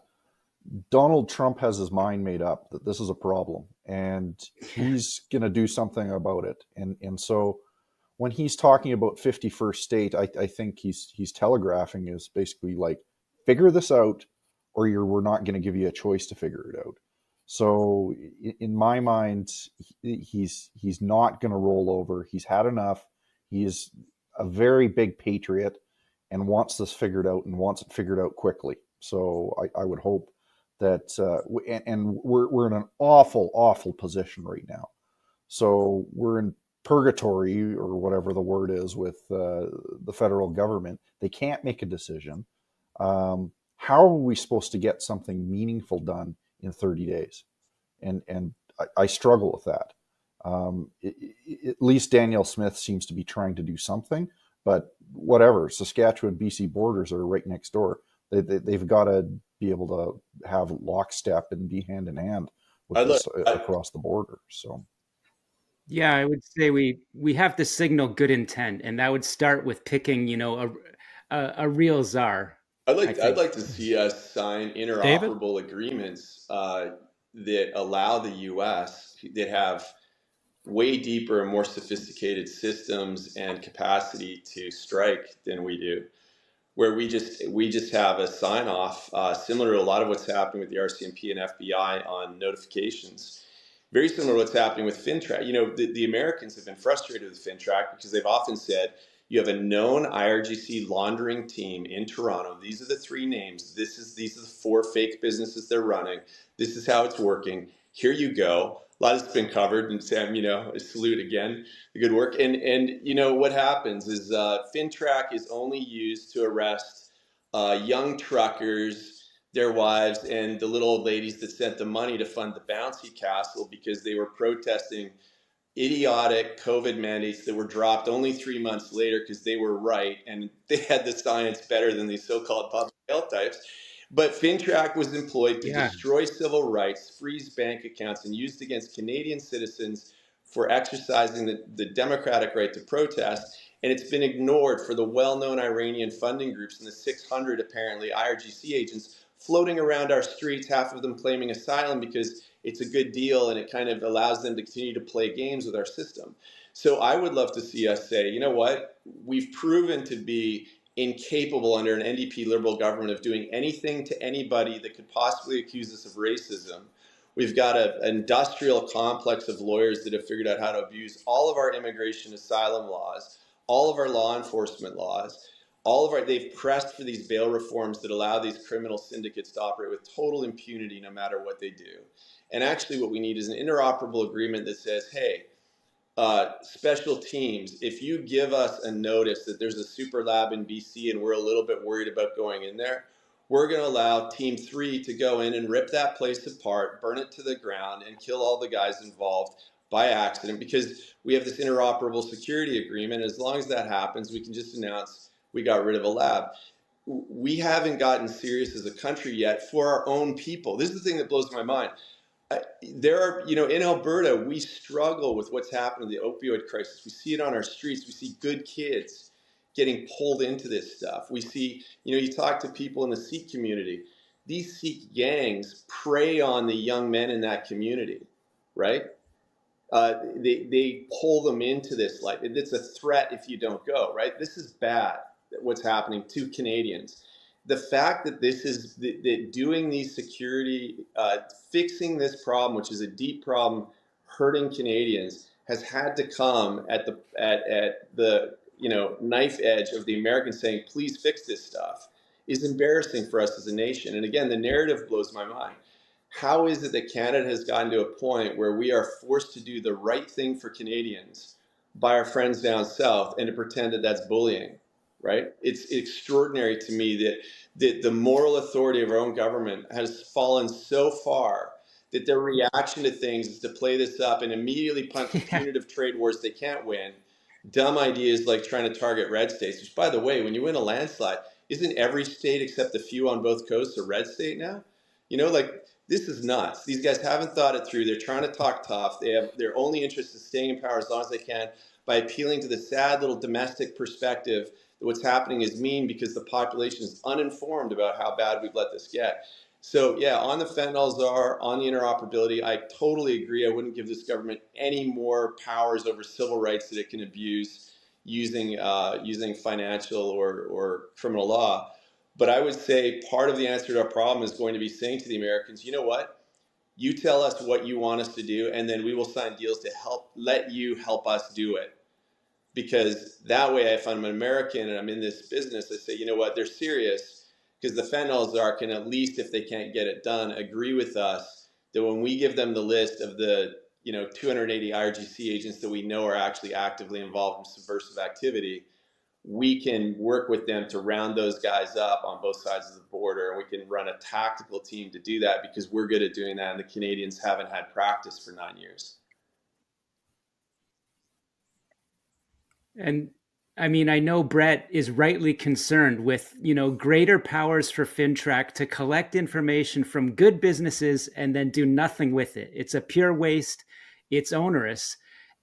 Donald Trump has his mind made up that this is a problem and he's going to do something about it. And so when he's talking about 51st state, I think he's telegraphing is basically like, figure this out or we're not going to give you a choice to figure it out. So in my mind, he's not going to roll over. He's had enough. He is a very big patriot and wants this figured out and wants it figured out quickly. So I would hope that, and we're in an awful position right now. So we're in purgatory or whatever the word is with the federal government. They can't make a decision. How are we supposed to get something meaningful done in 30 days? And I struggle with that. At least Danielle Smith seems to be trying to do something, but whatever, Saskatchewan, BC borders are right next door. They've got to be able to have lockstep and be hand in hand with this across the border. So, yeah, I would say we have to signal good intent, and that would start with picking, a real czar. I'd like to see us sign interoperable agreements that allow the U.S. that have way deeper and more sophisticated systems and capacity to strike than we do, where we just have a sign off similar to a lot of what's happening with the RCMP and FBI on notifications. Very similar to what's happening with FinTrack. The Americans have been frustrated with FinTrack because they've often said, you have a known IRGC laundering team in Toronto. These are the three names. These are the four fake businesses they're running. This is how it's working. Here you go. A lot has been covered, and Sam, salute again the good work. And what happens is FinTrack is only used to arrest young truckers, their wives, and the little old ladies that sent the money to fund the bouncy castle because they were protesting idiotic COVID mandates that were dropped only 3 months later because they were right and they had the science better than these so-called public health types. But FinTrack was employed to destroy civil rights, freeze bank accounts, and used against Canadian citizens for exercising the democratic right to protest. And it's been ignored for the well-known Iranian funding groups and the 600 apparently IRGC agents floating around our streets, half of them claiming asylum because it's a good deal and it kind of allows them to continue to play games with our system. So I would love to see us say, you know what, we've proven to be incapable under an NDP Liberal government of doing anything to anybody that could possibly accuse us of racism. We've got an industrial complex of lawyers that have figured out how to abuse all of our immigration asylum laws, all of our law enforcement laws, they've pressed for these bail reforms that allow these criminal syndicates to operate with total impunity no matter what they do. And actually what we need is an interoperable agreement that says, hey, special teams, if you give us a notice that there's a super lab in BC and we're a little bit worried about going in there, we're going to allow Team 3 to go in and rip that place apart, burn it to the ground, and kill all the guys involved by accident because we have this interoperable security agreement. As long as that happens, we can just announce we got rid of a lab. We haven't gotten serious as a country yet for our own people. This is the thing that blows my mind. There are, in Alberta, we struggle with what's happened to the opioid crisis. We see it on our streets. We see good kids getting pulled into this stuff. We see, you talk to people in the Sikh community. These Sikh gangs prey on the young men in that community, right? They pull them into this life. It's a threat if you don't go, right? This is bad, what's happening to Canadians. The fact that that doing these security, fixing this problem, which is a deep problem, hurting Canadians, has had to come at the knife edge of the Americans saying, please fix this stuff, is embarrassing for us as a nation. And again, the narrative blows my mind. How is it that Canada has gotten to a point where we are forced to do the right thing for Canadians by our friends down south and to pretend that that's bullying, right? It's extraordinary to me that the moral authority of our own government has fallen so far that their reaction to things is to play this up and immediately punt to punitive trade wars they can't win. Dumb ideas like trying to target red states, which, by the way, when you win a landslide, isn't every state except a few on both coasts a red state now? This is nuts. These guys haven't thought it through. They're trying to talk tough. Their only interest is staying in power as long as they can by appealing to the sad little domestic perspective that what's happening is mean because the population is uninformed about how bad we've let this get. So yeah, on the fentanyl czar, on the interoperability, I totally agree. I wouldn't give this government any more powers over civil rights that it can abuse using financial or criminal law. But I would say part of the answer to our problem is going to be saying to the Americans, you know what? You tell us what you want us to do, and then we will sign deals to let you help us do it. Because that way, if I'm an American and I'm in this business, I say, you know what? They're serious, because the fentanyl czar can, at least if they can't get it done, agree with us that when we give them the list of the 280 IRGC agents that we know are actually actively involved in subversive activity, we can work with them to round those guys up on both sides of the border, and we can run a tactical team to do that because we're good at doing that, and the Canadians haven't had practice for 9 years. And I mean, I know Brett is rightly concerned with, greater powers for FinTrack to collect information from good businesses and then do nothing with it. It's a pure waste. It's onerous.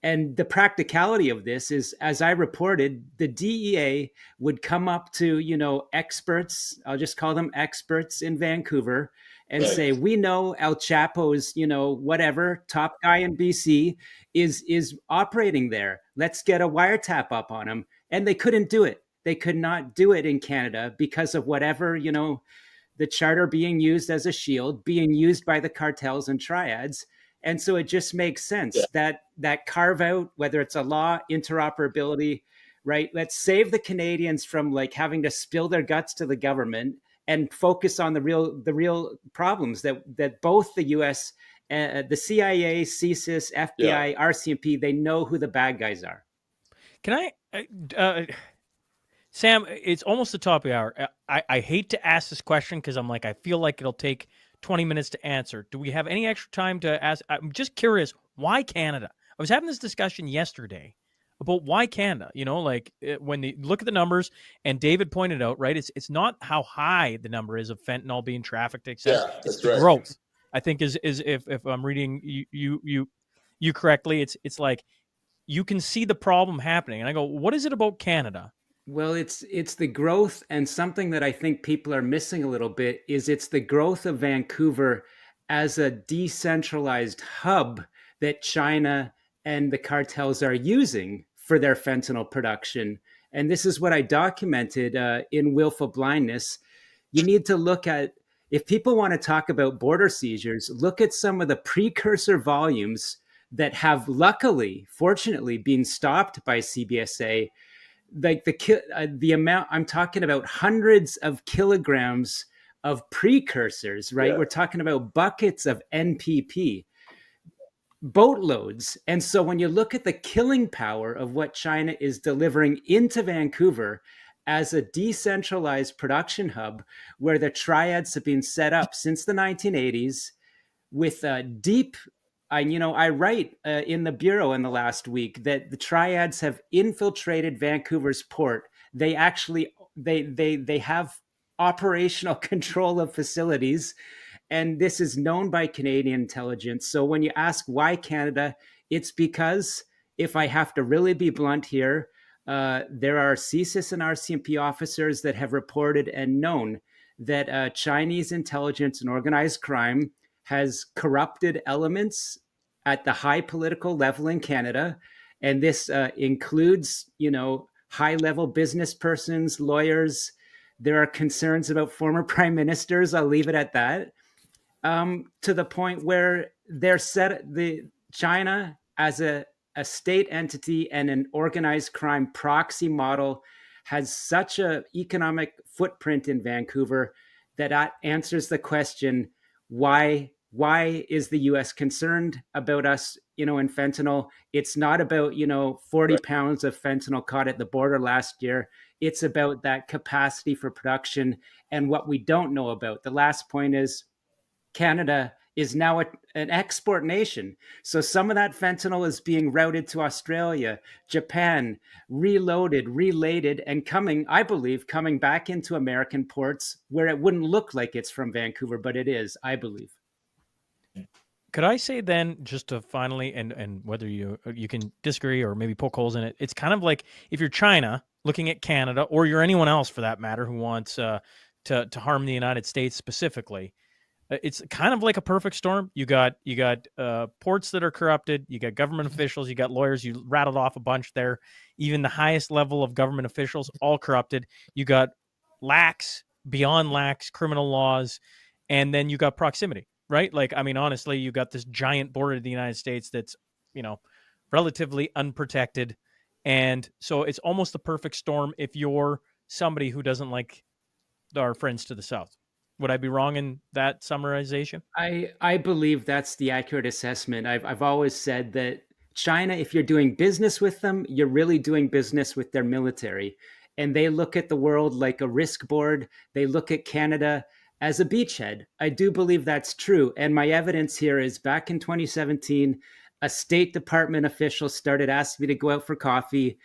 And the practicality of this is, as I reported, the DEA would come up to, experts, I'll just call them experts in Vancouver, and Right. say, we know El Chapo's, whatever, top guy in BC is operating there. Let's get a wiretap up on him. And they couldn't do it. They could not do it in Canada because of whatever, the charter being used as a shield, being used by the cartels and triads. And so it just makes sense that carve out, whether it's a law, interoperability, right? Let's save the Canadians from having to spill their guts to the government and focus on the real problems that both the U.S., the CIA, CSIS, FBI, RCMP, they know who the bad guys are. Can I, Sam? It's almost the top of the hour. I hate to ask this question because I feel like it'll take 20 minutes to answer. Do we have any extra time to ask? I'm just curious, why Canada? I was having this discussion yesterday about why Canada. When they look at the numbers, and David pointed out, right, it's not how high the number is of fentanyl being trafficked, etc. Yeah, It's that's the right. growth. I think is if I'm reading you correctly, it's like you can see the problem happening. And I go, what is it about Canada? Well, it's the growth, and something that I think people are missing a little bit is it's the growth of Vancouver as a decentralized hub that China and the cartels are using for their fentanyl production. And this is what I documented in Wilful Blindness. You need to look at, if people want to talk about border seizures, look at some of the precursor volumes that have luckily, fortunately, been stopped by CBSA. Like the amount, I'm talking about hundreds of kilograms of precursors, right? Yeah. We're talking about buckets of NPP, boatloads. And so when you look at the killing power of what China is delivering into Vancouver as a decentralized production hub, where the triads have been set up since the 1980s with deep, I write in the Bureau in the last week that the triads have infiltrated Vancouver's port. They actually, they have operational control of facilities, and this is known by Canadian intelligence. So when you ask why Canada, it's because, if I have to really be blunt here, there are CSIS and RCMP officers that have reported and known that Chinese intelligence and organized crime has corrupted elements at the high political level in Canada. And this includes, high-level business persons, lawyers. There are concerns about former prime ministers. I'll leave it at that. To the point where they're China as a a state entity and an organized crime proxy model has such a economic footprint in Vancouver that answers the question, why is the US concerned about us, in fentanyl? It's not about, 40 pounds of fentanyl caught at the border last year. It's about that capacity for production and what we don't know about. The last point is Canada is now an export nation. So some of that fentanyl is being routed to Australia, Japan, reloaded, related, and I believe, coming back into American ports where it wouldn't look like it's from Vancouver, but it is, I believe. Could I say then, just to finally, and whether you can disagree or maybe poke holes in it, it's kind of like if you're China looking at Canada, or you're anyone else for that matter who wants to harm the United States specifically, it's kind of like a perfect storm. You got ports that are corrupted. You got government officials. You got lawyers. You rattled off a bunch there. Even the highest level of government officials, all corrupted. You got beyond lax criminal laws, and then you got proximity. Right? Like, I mean, honestly, you got this giant border to the United States that's, relatively unprotected. And so it's almost the perfect storm if you're somebody who doesn't like our friends to the south. Would I be wrong in that summarization? I believe that's the accurate assessment. I've always said that China, if you're doing business with them, you're really doing business with their military. And they look at the world like a risk board. They look at Canada as a beachhead. I do believe that's true. And my evidence here is back in 2017, a State Department official started asking me to go out for coffee.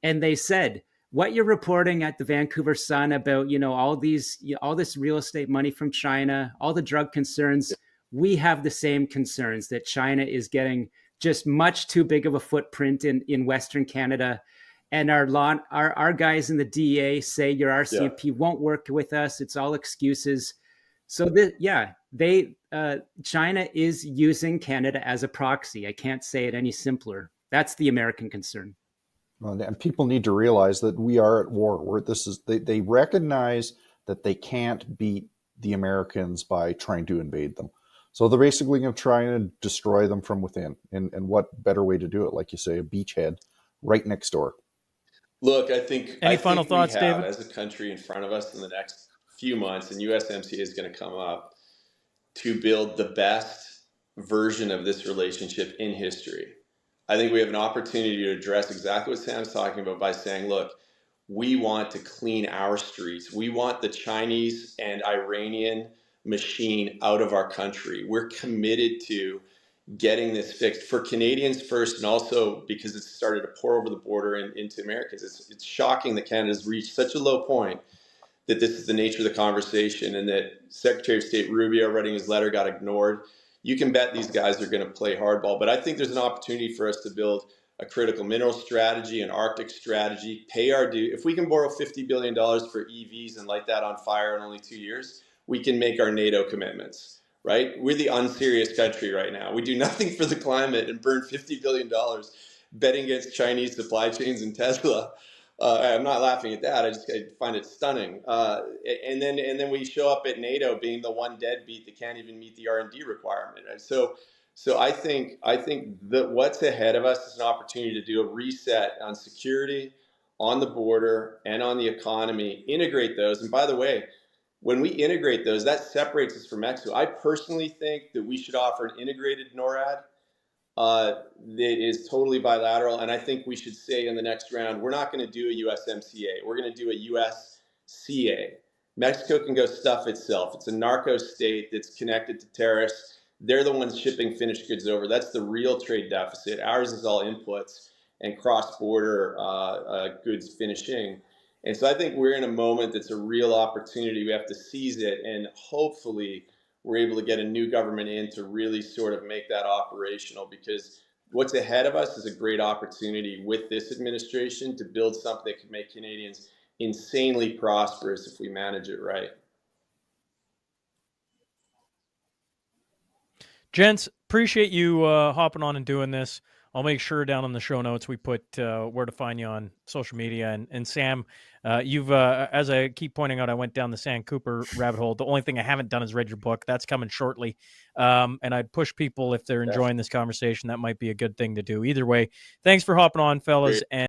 And they said, what you're reporting at the Vancouver Sun about, all this real estate money from China, all the drug concerns, we have the same concerns that China is getting just much too big of a footprint in Western Canada. And our guys in the DEA say your RCMP won't work with us. It's all excuses. So China is using Canada as a proxy. I can't say it any simpler. That's the American concern. And people need to realize that we are at war. They recognize that they can't beat the Americans by trying to invade them. So they're basically going to try and destroy them from within. And what better way to do it? Like you say, a beachhead right next door. Look, I think final thoughts, we have, David? as a country in front of us in the next few months, and USMCA is going to come up, to build the best version of this relationship in history. I think we have an opportunity to address exactly what Sam's talking about by saying, look, we want to clean our streets. We want the Chinese and Iranian machine out of our country. We're committed to getting this fixed for Canadians first, and also because it's started to pour over the border and into Americans. It's shocking that Canada's reached such a low point that this is the nature of the conversation, and that Secretary of State Rubio writing his letter got ignored. You can bet these guys are going to play hardball, but I think there's an opportunity for us to build a critical mineral strategy, an Arctic strategy, pay our due. If we can borrow $50 billion for EVs and light that on fire in only 2 years, we can make our NATO commitments, right? We're the unserious country right now. We do nothing for the climate and burn $50 billion betting against Chinese supply chains and Tesla. I'm not laughing at that. I find it stunning. And then we show up at NATO being the one deadbeat that can't even meet the R&D requirement. Right? So I think that what's ahead of us is an opportunity to do a reset on security, on the border, and on the economy. Integrate those. And by the way, when we integrate those, that separates us from Mexico. I personally think that we should offer an integrated NORAD that is totally bilateral. And I think we should say in the next round, we're not going to do a USMCA. We're going to do a USCA. Mexico can go stuff itself. It's a narco state that's connected to terrorists. They're the ones shipping finished goods over. That's the real trade deficit. Ours is all inputs and cross-border goods finishing. And so I think we're in a moment that's a real opportunity. We have to seize it, and hopefully we're able to get a new government in to really sort of make that operational, because what's ahead of us is a great opportunity with this administration to build something that could make Canadians insanely prosperous if we manage it right. Gents, appreciate you hopping on and doing this I'll make sure down in the show notes we put where to find you on social media. And Sam, you've, as I keep pointing out, I went down the Sam Cooper rabbit hole. The only thing I haven't done is read your book. That's coming shortly. And I'd push people, if they're enjoying this conversation, that might be a good thing to do. Either way, thanks for hopping on, fellas. Great. And